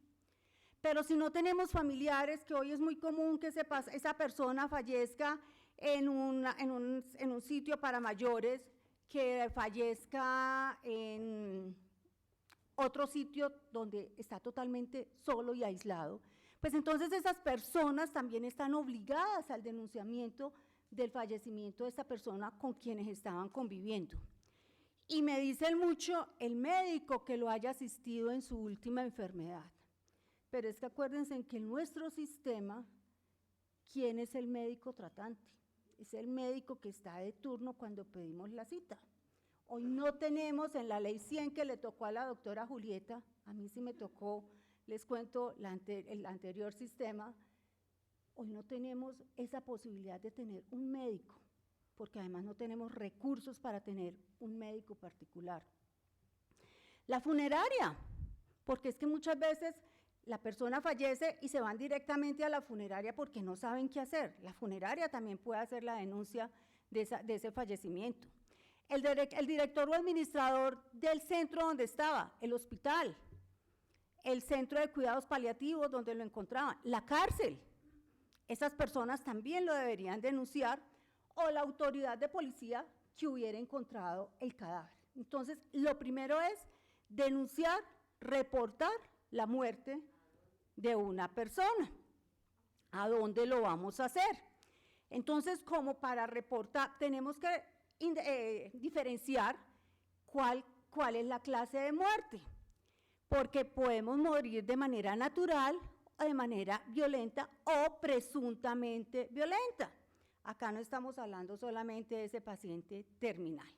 Pero si no tenemos familiares, que hoy es muy común que esa persona fallezca en un sitio para mayores, que fallezca en otro sitio donde está totalmente solo y aislado, pues entonces esas personas también están obligadas al denunciamiento del fallecimiento de esta persona con quienes estaban conviviendo. Y me dicen mucho el médico que lo haya asistido en su última enfermedad. Pero es que acuérdense en que en nuestro sistema, ¿quién es el médico tratante? Es el médico que está de turno cuando pedimos la cita. Hoy no tenemos en la ley 100 que le tocó a la doctora Julieta, a mí sí me tocó, les cuento el anterior sistema, hoy no tenemos esa posibilidad de tener un médico, porque además no tenemos recursos para tener un médico particular. La funeraria, porque es que muchas veces la persona fallece y se van directamente a la funeraria porque no saben qué hacer. La funeraria también puede hacer la denuncia de ese fallecimiento. El director o administrador del centro donde estaba, el hospital, el centro de cuidados paliativos donde lo encontraban, la cárcel, esas personas también lo deberían denunciar, o la autoridad de policía que hubiera encontrado el cadáver. Entonces, lo primero es denunciar, reportar la muerte de una persona. ¿A dónde lo vamos a hacer? Entonces, como para reportar, tenemos que diferenciar cuál es la clase de muerte, porque podemos morir de manera natural o de manera violenta o presuntamente violenta. Acá no estamos hablando solamente de ese paciente terminal.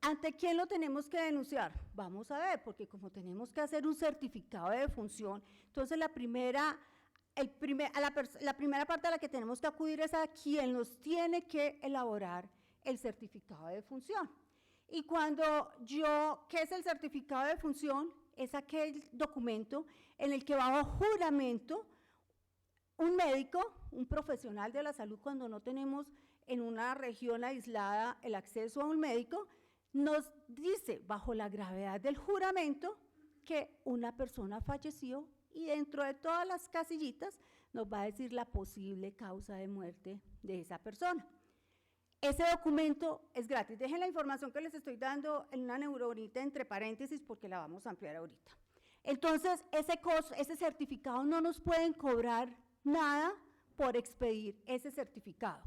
¿Ante quién lo tenemos que denunciar? Vamos a ver, porque como tenemos que hacer un certificado de defunción, entonces la primera parte a la que tenemos que acudir es a quien nos tiene que elaborar el certificado de defunción. Y ¿qué es el certificado de defunción? Es aquel documento en el que bajo juramento un médico, un profesional de la salud, cuando no tenemos en una región aislada el acceso a un médico, nos dice bajo la gravedad del juramento que una persona falleció y dentro de todas las casillitas nos va a decir la posible causa de muerte de esa persona. Ese documento es gratis. Dejen la información que les estoy dando en una neuronita entre paréntesis porque la vamos a ampliar ahorita. Entonces, ese certificado no nos pueden cobrar nada por expedir ese certificado.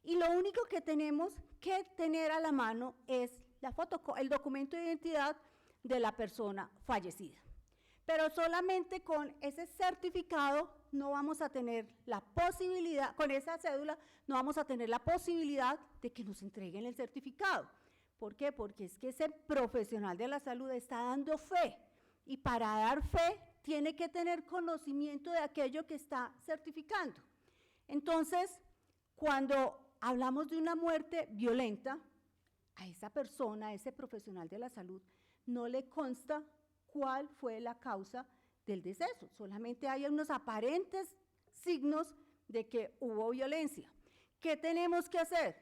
Y lo único que tenemos que tener a la mano es el documento de identidad de la persona fallecida. Pero solamente con ese certificado no vamos a tener la posibilidad, con esa cédula no vamos a tener la posibilidad de que nos entreguen el certificado. ¿Por qué? Porque es que ese profesional de la salud está dando fe y para dar fe tiene que tener conocimiento de aquello que está certificando. Entonces, cuando hablamos de una muerte violenta, a esa persona, a ese profesional de la salud, no le consta cuál fue la causa del deceso, solamente hay unos aparentes signos de que hubo violencia. ¿Qué tenemos que hacer?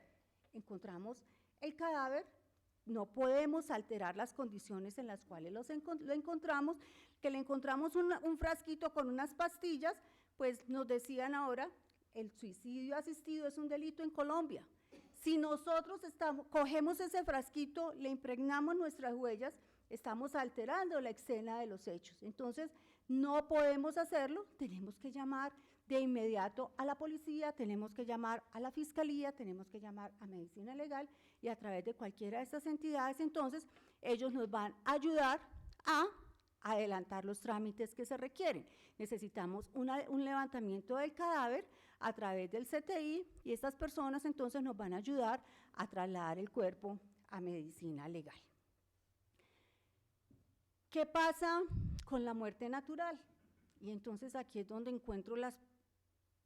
Encontramos el cadáver, no podemos alterar las condiciones en las cuales lo encontramos, que le encontramos un frasquito con unas pastillas, pues nos decían ahora, el suicidio asistido es un delito en Colombia. Si nosotros cogemos ese frasquito, le impregnamos nuestras huellas, estamos alterando la escena de los hechos. Entonces, no podemos hacerlo, tenemos que llamar de inmediato a la policía, tenemos que llamar a la fiscalía, tenemos que llamar a medicina legal y a través de cualquiera de estas entidades, entonces, ellos nos van a ayudar a adelantar los trámites que se requieren. Necesitamos un levantamiento del cadáver a través del CTI y estas personas entonces nos van a ayudar a trasladar el cuerpo a medicina legal. ¿Qué pasa con la muerte natural? Y entonces aquí es donde encuentro las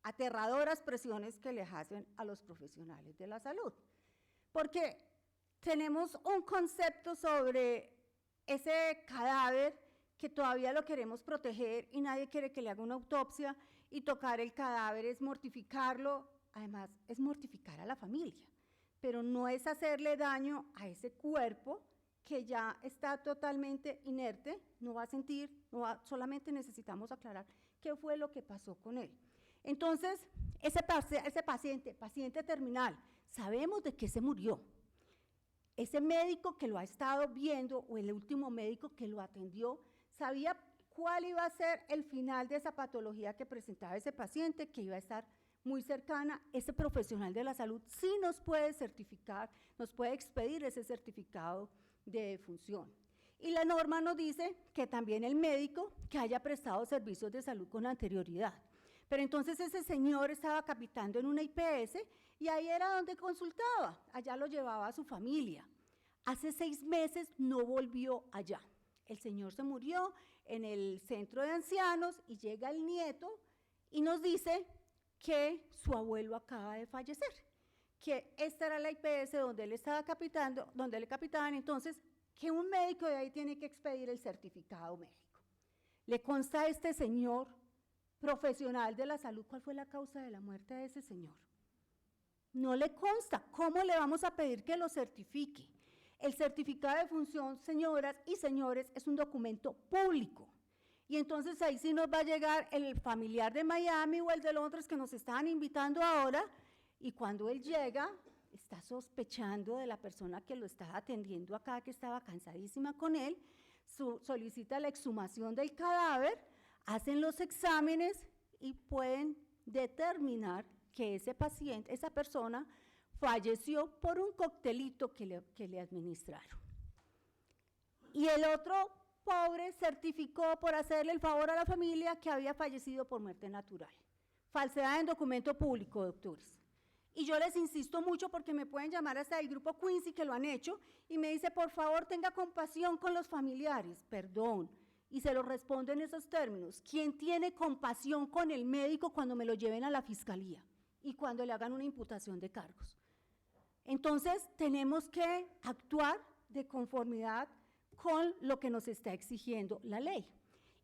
aterradoras presiones que les hacen a los profesionales de la salud. Porque tenemos un concepto sobre ese cadáver que todavía lo queremos proteger y nadie quiere que le haga una autopsia y tocar el cadáver es mortificarlo, además es mortificar a la familia, pero no es hacerle daño a ese cuerpo que ya está totalmente inerte, no va a sentir, solamente necesitamos aclarar qué fue lo que pasó con él. Entonces, ese paciente terminal, sabemos de qué se murió. Ese médico que lo ha estado viendo o el último médico que lo atendió, sabía cuál iba a ser el final de esa patología que presentaba ese paciente, que iba a estar muy cercana. Ese profesional de la salud sí nos puede certificar, nos puede expedir ese certificado de defunción. Y la norma nos dice que también el médico que haya prestado servicios de salud con anterioridad. Pero entonces ese señor estaba capitando en una IPS y ahí era donde consultaba, allá lo llevaba a su familia. Hace 6 meses no volvió allá. El señor se murió en el centro de ancianos y llega el nieto y nos dice que su abuelo acaba de fallecer, que esta era la IPS donde él estaba capitando, donde le capitaban, entonces que un médico de ahí tiene que expedir el certificado médico. Le consta a este señor profesional de la salud cuál fue la causa de la muerte de ese señor. No le consta. ¿Cómo le vamos a pedir que lo certifique? El certificado de defunción, señoras y señores, es un documento público. Y entonces ahí sí nos va a llegar el familiar de Miami o el de Londres que nos estaban invitando ahora, y cuando él llega, está sospechando de la persona que lo está atendiendo acá, que estaba cansadísima con él, solicita la exhumación del cadáver, hacen los exámenes y pueden determinar que ese paciente, esa persona, falleció por un coctelito que le administraron. Y el otro pobre certificó por hacerle el favor a la familia que había fallecido por muerte natural. Falsedad en documento público, doctores. Y yo les insisto mucho porque me pueden llamar hasta el grupo Quincy que lo han hecho y me dice, por favor, tenga compasión con los familiares. Perdón. Y se lo respondo en esos términos. ¿Quién tiene compasión con el médico cuando me lo lleven a la fiscalía y cuando le hagan una imputación de cargos? Entonces, tenemos que actuar de conformidad con lo que nos está exigiendo la ley.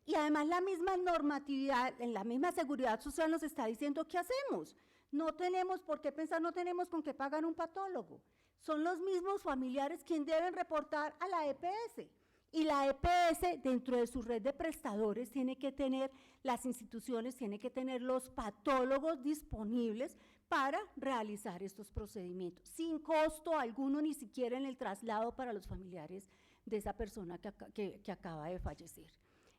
Y además la misma normatividad, en la misma seguridad social nos está diciendo qué hacemos. No tenemos por qué pensar, no tenemos con qué pagar un patólogo. Son los mismos familiares quienes deben reportar a la EPS. Y la EPS, dentro de su red de prestadores, tiene que tener, las instituciones tienen que tener los patólogos disponibles para realizar estos procedimientos, sin costo alguno, ni siquiera en el traslado para los familiares de esa persona que acaba de fallecer.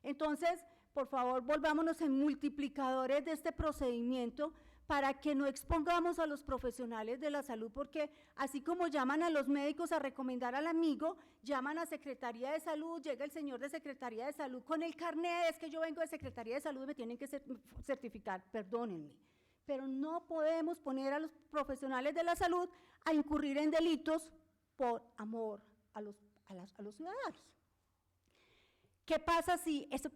Entonces, por favor, volvámonos en multiplicadores de este procedimiento para que no expongamos a los profesionales de la salud, porque así como llaman a los médicos a recomendar al amigo, llaman a Secretaría de Salud, llega el señor de Secretaría de Salud con el carnet, es que yo vengo de Secretaría de Salud y me tienen que certificar, perdónenme, pero no podemos poner a los profesionales de la salud a incurrir en delitos por amor a los ciudadanos. ¿Qué pasa si ese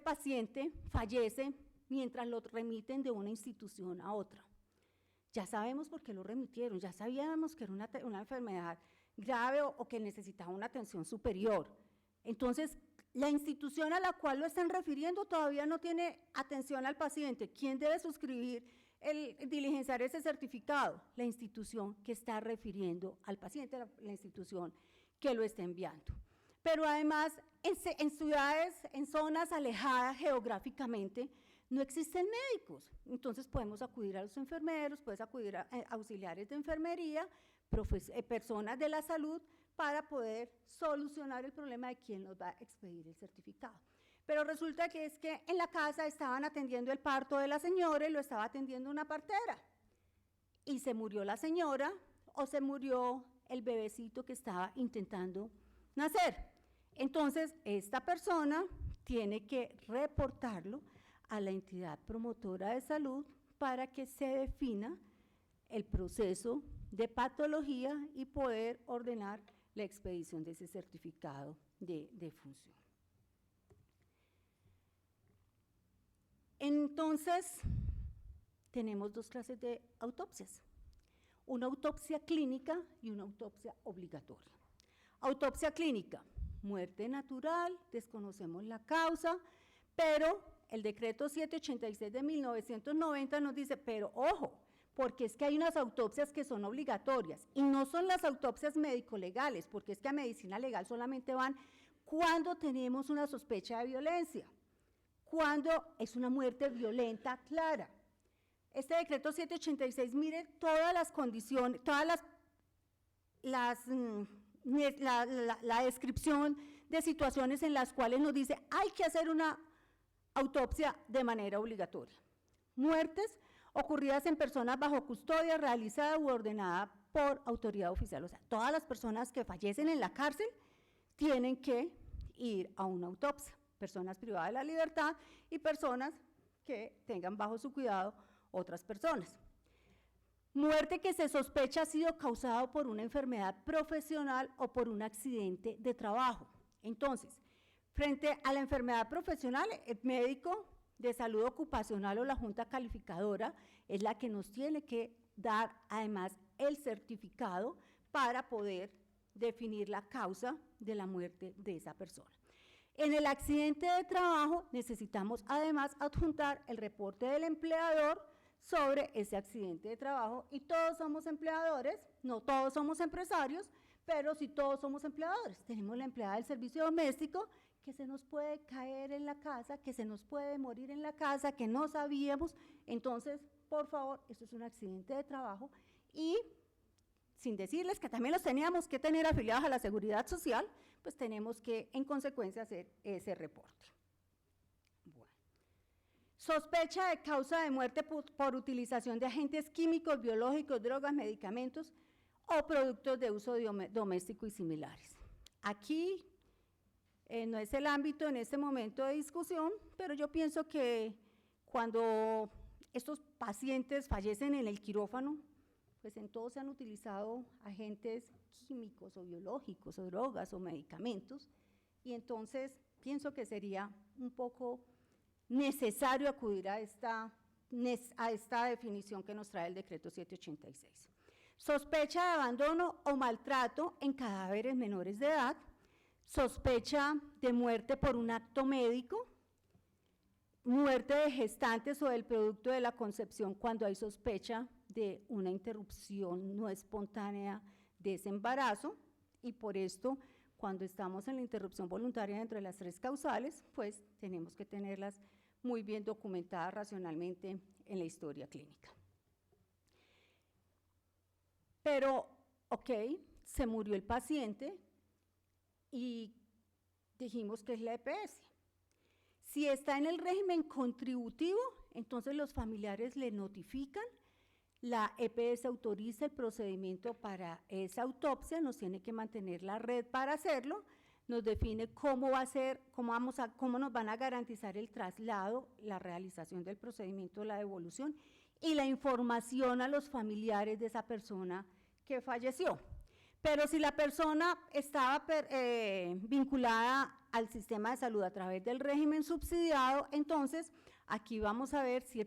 paciente fallece mientras lo remiten de una institución a otra? Ya sabemos por qué lo remitieron, ya sabíamos que era una enfermedad grave o que necesitaba una atención superior. Entonces, la institución a la cual lo están refiriendo todavía no tiene atención al paciente. ¿Quién debe suscribir el diligenciar ese certificado? La institución que está refiriendo al paciente, la institución que lo está enviando. Pero además, en ciudades, en zonas alejadas geográficamente, no existen médicos. Entonces podemos acudir a los enfermeros, puedes acudir a auxiliares de enfermería, personas de la salud, para poder solucionar el problema de quién nos va a expedir el certificado. Pero resulta que es que en la casa estaban atendiendo el parto de la señora y lo estaba atendiendo una partera. Y se murió la señora o se murió el bebecito que estaba intentando nacer. Entonces, esta persona tiene que reportarlo a la entidad promotora de salud para que se defina el proceso de patología y poder ordenar la expedición de ese certificado de defunción. Entonces, tenemos dos clases de autopsias, una autopsia clínica y una autopsia obligatoria. Autopsia clínica, muerte natural, desconocemos la causa, pero el decreto 786 de 1990 nos dice, pero ojo, porque es que hay unas autopsias que son obligatorias, y no son las autopsias médico-legales, porque es que a medicina legal solamente van cuando tenemos una sospecha de violencia, cuando es una muerte violenta clara. Este decreto 786, mire todas las condiciones, todas la descripción de situaciones en las cuales nos dice hay que hacer una autopsia de manera obligatoria. Muertes ocurridas en personas bajo custodia, realizada u ordenada por autoridad oficial. O sea, todas las personas que fallecen en la cárcel tienen que ir a una autopsia. Personas privadas de la libertad y personas que tengan bajo su cuidado otras personas. Muerte que se sospecha ha sido causada por una enfermedad profesional o por un accidente de trabajo. Entonces, frente a la enfermedad profesional, el médico de salud ocupacional o la junta calificadora es la que nos tiene que dar además el certificado para poder definir la causa de la muerte de esa persona. En el accidente de trabajo necesitamos además adjuntar el reporte del empleador sobre ese accidente de trabajo, y todos somos empleadores, no todos somos empresarios, pero sí todos somos empleadores. Tenemos la empleada del servicio doméstico que se nos puede caer en la casa, que se nos puede morir en la casa, que no sabíamos. Entonces, por favor, esto es un accidente de trabajo, y sin decirles que también los teníamos que tener afiliados a la Seguridad Social, pues tenemos que, en consecuencia, hacer ese reporte. Bueno. Sospecha de causa de muerte por utilización de agentes químicos, biológicos, drogas, medicamentos o productos de uso doméstico y similares. Aquí no es el ámbito en este momento de discusión, pero yo pienso que cuando estos pacientes fallecen en el quirófano, pues en todos se han utilizado agentes químicos o biológicos o drogas o medicamentos, y entonces pienso que sería un poco necesario acudir a esta definición que nos trae el decreto 786. Sospecha de abandono o maltrato en cadáveres menores de edad, sospecha de muerte por un acto médico, muerte de gestantes o del producto de la concepción cuando hay sospecha de una interrupción no espontánea de ese embarazo, y por esto, cuando estamos en la interrupción voluntaria dentro de las tres causales, pues tenemos que tenerlas muy bien documentadas racionalmente en la historia clínica. Pero, ok, se murió el paciente y dijimos que es la EPS. Si está en el régimen contributivo, entonces los familiares le notifican, la EPS autoriza el procedimiento para esa autopsia, nos tiene que mantener la red para hacerlo, nos define cómo va a ser, cómo nos van a garantizar el traslado, la realización del procedimiento, la devolución y la información a los familiares de esa persona que falleció. Pero si la persona estaba vinculada al sistema de salud a través del régimen subsidiado, entonces aquí vamos a ver si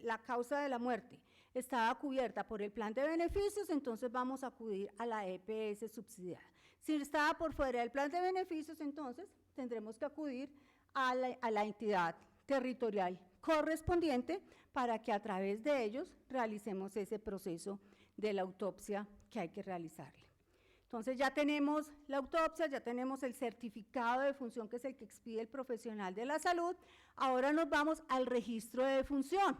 la causa de la muerte estaba cubierta por el plan de beneficios, entonces vamos a acudir a la EPS subsidiada. Si estaba por fuera del plan de beneficios, entonces tendremos que acudir a la entidad territorial correspondiente para que a través de ellos realicemos ese proceso de la autopsia que hay que realizarle. Entonces ya tenemos la autopsia, ya tenemos el certificado de defunción, que es el que expide el profesional de la salud. Ahora nos vamos al registro de defunción.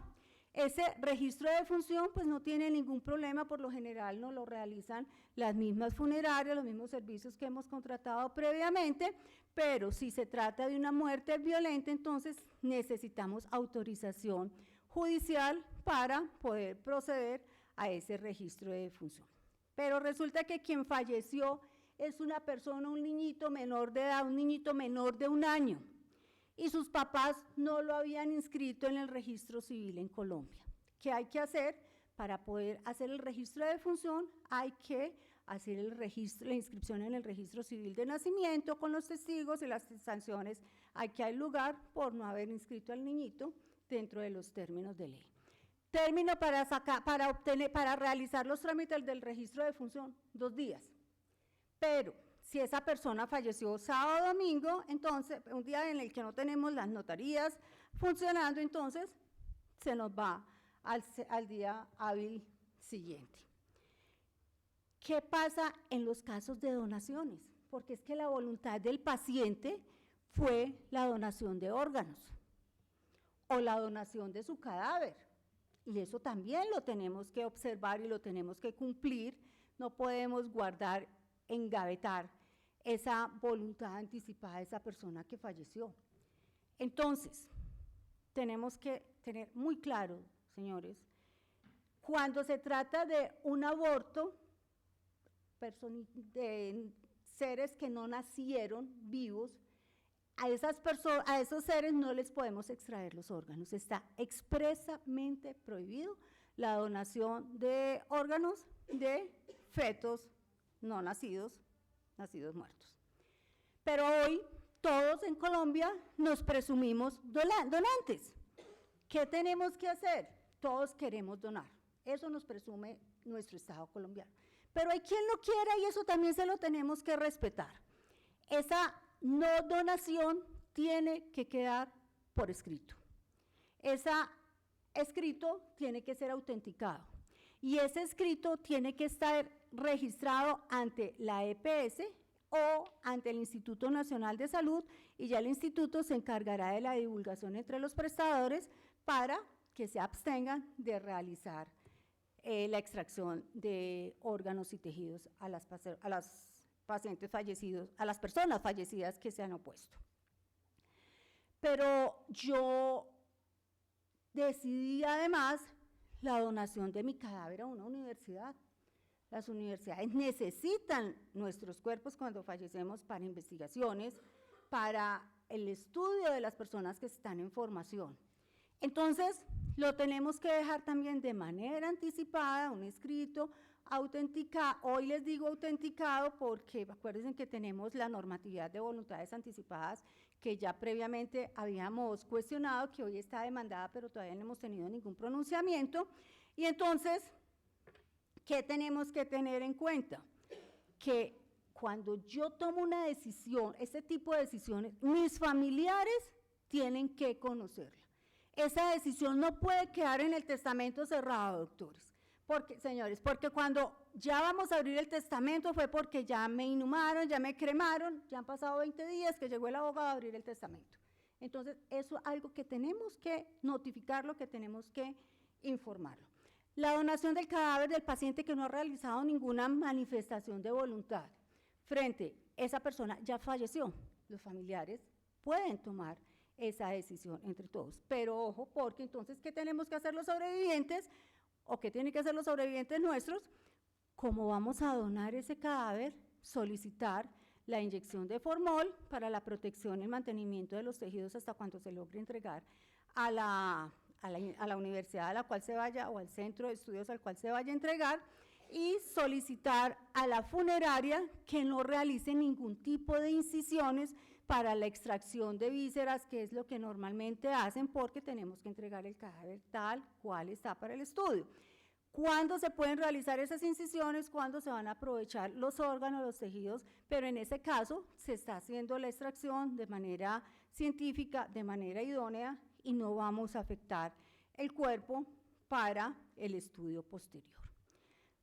Ese registro de defunción pues no tiene ningún problema, por lo general no lo realizan las mismas funerarias, los mismos servicios que hemos contratado previamente, pero si se trata de una muerte violenta, entonces necesitamos autorización judicial para poder proceder a ese registro de defunción. Pero resulta que quien falleció es una persona, un niñito menor de edad, un niñito menor de 1 año, y sus papás no lo habían inscrito en el registro civil en Colombia. ¿Qué hay que hacer? Para poder hacer el registro de defunción hay que hacer la inscripción en el registro civil de nacimiento con los testigos y las sanciones a que hay lugar por no haber inscrito al niñito dentro de los términos de ley. Término para realizar los trámites del registro de defunción, 2 días. Pero si esa persona falleció sábado o domingo, entonces un día en el que no tenemos las notarías funcionando, entonces se nos va al día hábil siguiente. ¿Qué pasa en los casos de donaciones? Porque es que la voluntad del paciente fue la donación de órganos o la donación de su cadáver. Y eso también lo tenemos que observar y lo tenemos que cumplir. No podemos guardar, engavetar esa voluntad anticipada de esa persona que falleció. Entonces, tenemos que tener muy claro, señores, cuando se trata de un aborto de seres que no nacieron vivos, a esos seres no les podemos extraer los órganos. Está expresamente prohibido la donación de órganos de fetos no nacidos, nacidos muertos. Pero hoy todos en Colombia nos presumimos donantes. ¿Qué tenemos que hacer? Todos queremos donar. Eso nos presume nuestro Estado colombiano. Pero hay quien no quiera y eso también se lo tenemos que respetar. Esa no donación tiene que quedar por escrito. Ese escrito tiene que ser autenticado y ese escrito tiene que estar registrado ante la EPS o ante el Instituto Nacional de Salud, y ya el instituto se encargará de la divulgación entre los prestadores para que se abstengan de realizar la extracción de órganos y tejidos a las pacientes fallecidos, a las personas fallecidas que se han opuesto. Pero yo decidí además la donación de mi cadáver a una universidad. Las universidades necesitan nuestros cuerpos cuando fallecemos para investigaciones, para el estudio de las personas que están en formación. Entonces, lo tenemos que dejar también de manera anticipada, un escrito autenticado. Hoy les digo autenticado porque acuérdense que tenemos la normatividad de voluntades anticipadas que ya previamente habíamos cuestionado, que hoy está demandada, pero todavía no hemos tenido ningún pronunciamiento. Y entonces, ¿qué tenemos que tener en cuenta? Que cuando yo tomo una decisión, este tipo de decisiones, mis familiares tienen que conocerla. Esa decisión no puede quedar en el testamento cerrado, doctores. Porque, señores, porque cuando ya vamos a abrir el testamento fue porque ya me inhumaron, ya me cremaron, ya han pasado 20 días que llegó el abogado a abrir el testamento. Entonces, eso es algo que tenemos que notificarlo, que tenemos que informarlo. La donación del cadáver del paciente que no ha realizado ninguna manifestación de voluntad frente a esa persona ya falleció. Los familiares pueden tomar esa decisión entre todos. Pero ojo, porque entonces, ¿qué tenemos que hacer los sobrevivientes? ¿O qué tienen que hacer los sobrevivientes nuestros? ¿Cómo vamos a donar ese cadáver? Solicitar la inyección de formol para la protección y mantenimiento de los tejidos hasta cuando se logre entregar a la universidad a la cual se vaya o al centro de estudios al cual se vaya a entregar, y solicitar a la funeraria que no realice ningún tipo de incisiones para la extracción de vísceras, que es lo que normalmente hacen, porque tenemos que entregar el cadáver tal cual está para el estudio. ¿Cuándo se pueden realizar esas incisiones? Cuando se van a aprovechar los órganos, los tejidos, pero en ese caso se está haciendo la extracción de manera científica, de manera idónea, y no vamos a afectar el cuerpo para el estudio posterior.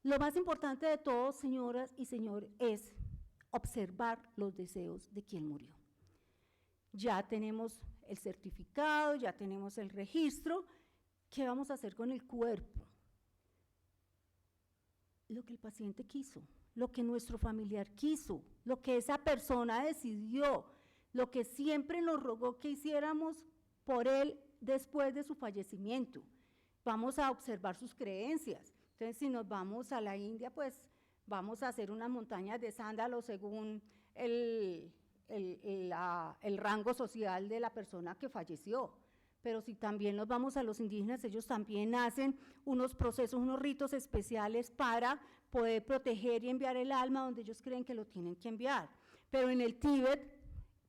Lo más importante de todo, señoras y señores, es observar los deseos de quien murió. Ya tenemos el certificado, ya tenemos el registro. ¿Qué vamos a hacer con el cuerpo? Lo que el paciente quiso, lo que nuestro familiar quiso, lo que esa persona decidió, lo que siempre nos rogó que hiciéramos por él después de su fallecimiento. Vamos a observar sus creencias. Entonces, si nos vamos a la India, pues vamos a hacer unas montañas de sándalos según el rango social de la persona que falleció. Pero si también nos vamos a los indígenas, ellos también hacen unos procesos, unos ritos especiales para poder proteger y enviar el alma donde ellos creen que lo tienen que enviar. Pero en el Tíbet,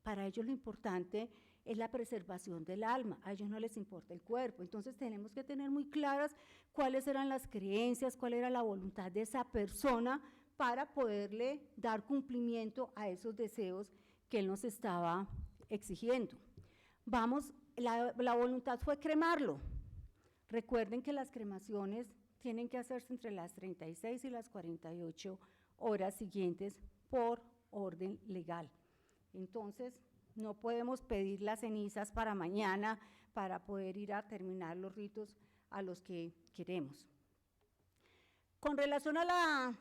para ellos lo importante es la preservación del alma, a ellos no les importa el cuerpo. Entonces tenemos que tener muy claras cuáles eran las creencias, cuál era la voluntad de esa persona para poderle dar cumplimiento a esos deseos que él nos estaba exigiendo. La voluntad fue cremarlo. Recuerden que las cremaciones tienen que hacerse entre las 36 y las 48 horas siguientes por orden legal. Entonces, no podemos pedir las cenizas para mañana para poder ir a terminar los ritos a los que queremos. Con relación a la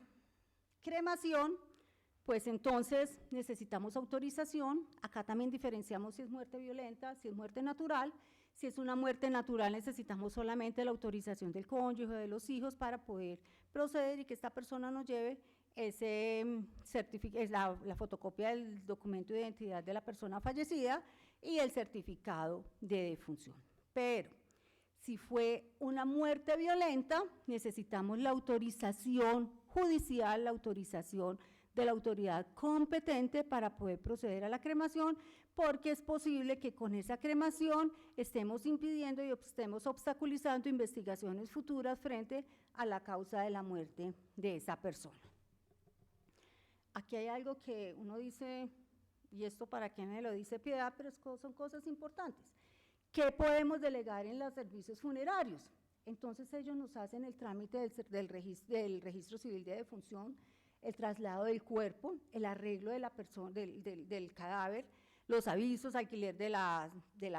cremación, pues entonces necesitamos autorización. Acá también diferenciamos si es muerte violenta, si es muerte natural. Si es una muerte natural, necesitamos solamente la autorización del cónyuge, de los hijos, para poder proceder y que esta persona nos lleve la fotocopia del documento de identidad de la persona fallecida y el certificado de defunción. Pero si fue una muerte violenta, necesitamos la autorización judicial, la autorización de la autoridad competente para poder proceder a la cremación, porque es posible que con esa cremación estemos impidiendo y estemos obstaculizando investigaciones futuras frente a la causa de la muerte de esa persona. Aquí hay algo que uno dice, y esto para quien me lo dice Piedad, pero son cosas importantes. ¿Qué podemos delegar en los servicios funerarios? Entonces ellos nos hacen el trámite del registro civil de defunción, el traslado del cuerpo, el arreglo de la persona, del cadáver, los avisos, alquiler de la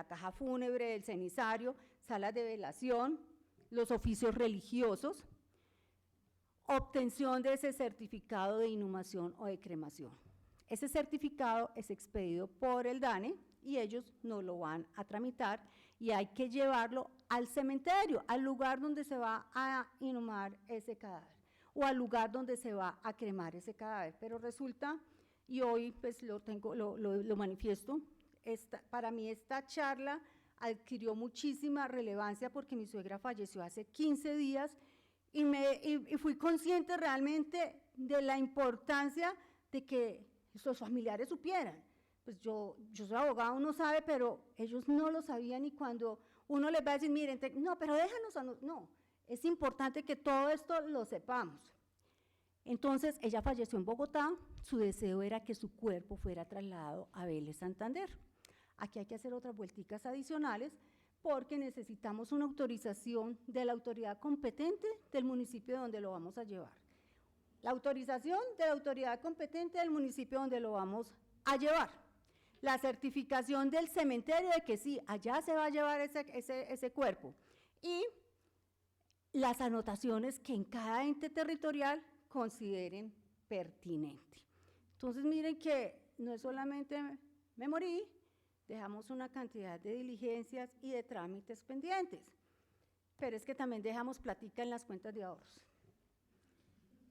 caja fúnebre, el cenizario, salas de velación, los oficios religiosos, obtención de ese certificado de inhumación o de cremación. Ese certificado es expedido por el DANE y ellos no lo van a tramitar y hay que llevarlo al cementerio, al lugar donde se va a inhumar ese cadáver o al lugar donde se va a cremar ese cadáver. Pero resulta, y hoy pues lo manifiesto, para mí esta charla adquirió muchísima relevancia porque mi suegra falleció hace 15 días y fui consciente realmente de la importancia de que sus familiares supieran. Pues yo soy abogada, uno sabe, pero ellos no lo sabían y cuando uno les va a decir, miren, no, pero déjanos, no, es importante que todo esto lo sepamos. Entonces, ella falleció en Bogotá, su deseo era que su cuerpo fuera trasladado a Vélez Santander. Aquí hay que hacer otras vuelticas adicionales porque necesitamos una autorización de la autoridad competente del municipio donde lo vamos a llevar. La autorización de la autoridad competente del municipio donde lo vamos a llevar. La certificación del cementerio de que sí, allá se va a llevar ese cuerpo. Y las anotaciones que en cada ente territorial consideren pertinente. Entonces miren que no es solamente me morí, dejamos una cantidad de diligencias y de trámites pendientes, pero es que también dejamos platica en las cuentas de ahorros.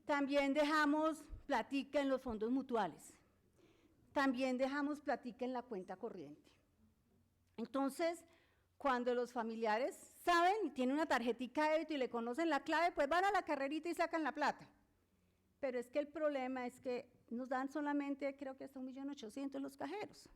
También dejamos platica en los fondos mutuales. También dejamos platica en la cuenta corriente. Entonces, cuando los familiares saben y tienen una tarjetita de débito y le conocen la clave, pues van a la carrerita y sacan la plata. Pero es que el problema es que nos dan solamente, creo que hasta 1.800.000 los cajeros.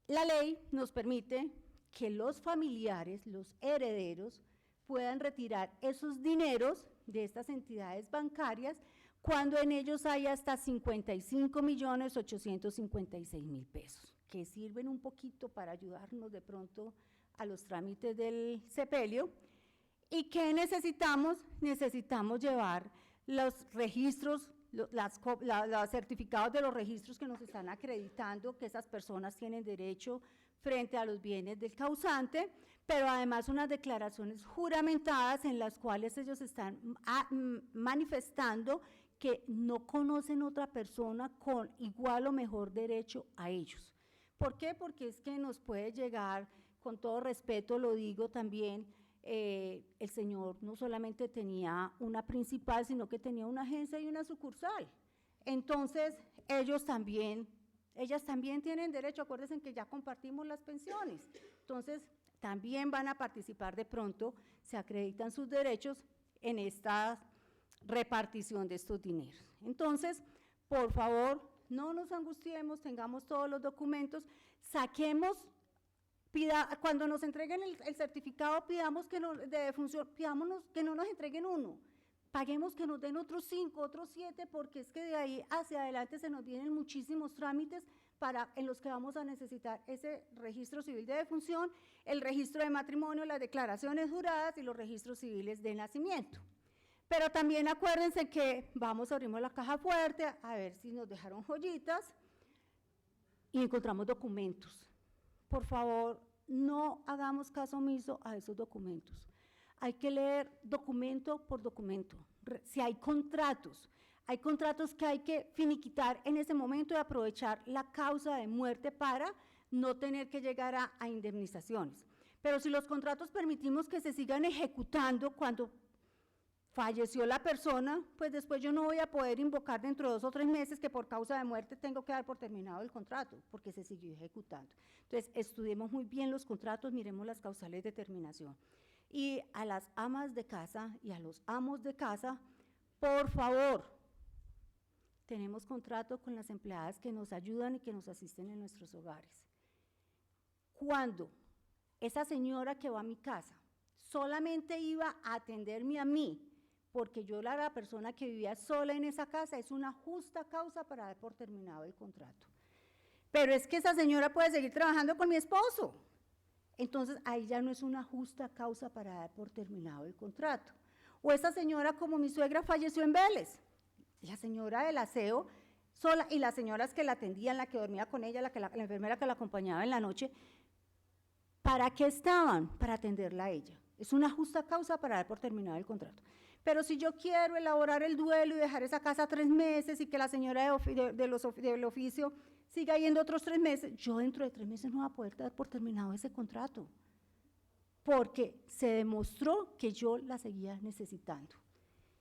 La ley nos permite que los familiares, los herederos, puedan retirar esos dineros de estas entidades bancarias cuando en ellos hay hasta 55.856.000 pesos, que sirven un poquito para ayudarnos de pronto a los trámites del sepelio. ¿Y qué necesitamos? Necesitamos llevar los registros, los certificados de los registros que nos están acreditando que esas personas tienen derecho frente a los bienes del causante, pero además unas declaraciones juramentadas en las cuales ellos están manifestando que no conocen otra persona con igual o mejor derecho a ellos. ¿Por qué? Porque es que nos puede llegar, con todo respeto lo digo también, el señor no solamente tenía una principal, sino que tenía una agencia y una sucursal. Entonces, ellas también tienen derecho, acuérdense que ya compartimos las pensiones, entonces también van a participar de pronto, se acreditan sus derechos en esta repartición de estos dineros. Entonces, por favor, no nos angustiemos, tengamos todos los documentos, cuando nos entreguen el certificado, pidamos que de defunción, pidámonos que no nos entreguen uno, paguemos que nos den otros 5, otros 7, porque es que de ahí hacia adelante se nos vienen muchísimos trámites en los que vamos a necesitar ese registro civil de defunción, el registro de matrimonio, las declaraciones juradas y los registros civiles de nacimiento. Pero también acuérdense que abrimos la caja fuerte a ver si nos dejaron joyitas y encontramos documentos. Por favor, no hagamos caso omiso a esos documentos. Hay que leer documento por documento. Si hay contratos que hay que finiquitar en ese momento y aprovechar la causa de muerte para no tener que llegar a indemnizaciones. Pero si los contratos permitimos que se sigan ejecutando cuando falleció la persona, pues después yo no voy a poder invocar dentro de 2 o 3 meses que por causa de muerte tengo que dar por terminado el contrato, porque se siguió ejecutando. Entonces, estudiemos muy bien los contratos, miremos las causales de terminación. Y a las amas de casa y a los amos de casa, por favor, tenemos contrato con las empleadas que nos ayudan y que nos asisten en nuestros hogares. Cuando esa señora que va a mi casa solamente iba a atenderme a mí, porque yo era la persona que vivía sola en esa casa, es una justa causa para dar por terminado el contrato. Pero es que esa señora puede seguir trabajando con mi esposo, entonces ahí ya no es una justa causa para dar por terminado el contrato. O esa señora, como mi suegra falleció en Vélez, la señora del aseo sola y las señoras que la atendían, la que dormía con ella, la enfermera que la acompañaba en la noche, ¿para qué estaban? Para atenderla a ella. Es una justa causa para dar por terminado el contrato. Pero si yo quiero elaborar el duelo y dejar esa casa 3 meses y que la señora del oficio siga yendo otros 3 meses, yo dentro de 3 meses no voy a poder dar por terminado ese contrato, porque se demostró que yo la seguía necesitando.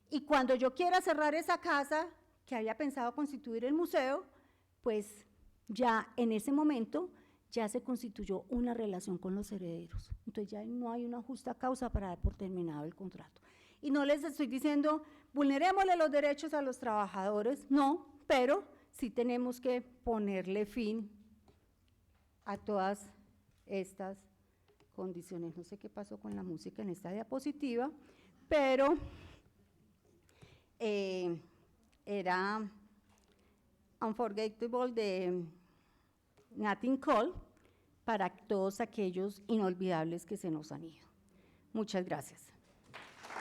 Y cuando yo quiera cerrar esa casa, que había pensado constituir el museo, pues ya en ese momento ya se constituyó una relación con los herederos. Entonces ya no hay una justa causa para dar por terminado el contrato. Y no les estoy diciendo, vulnerémosle los derechos a los trabajadores, no, pero sí tenemos que ponerle fin a todas estas condiciones. No sé qué pasó con la música en esta diapositiva, pero era Unforgettable de Nat King Cole para todos aquellos inolvidables que se nos han ido. Muchas gracias.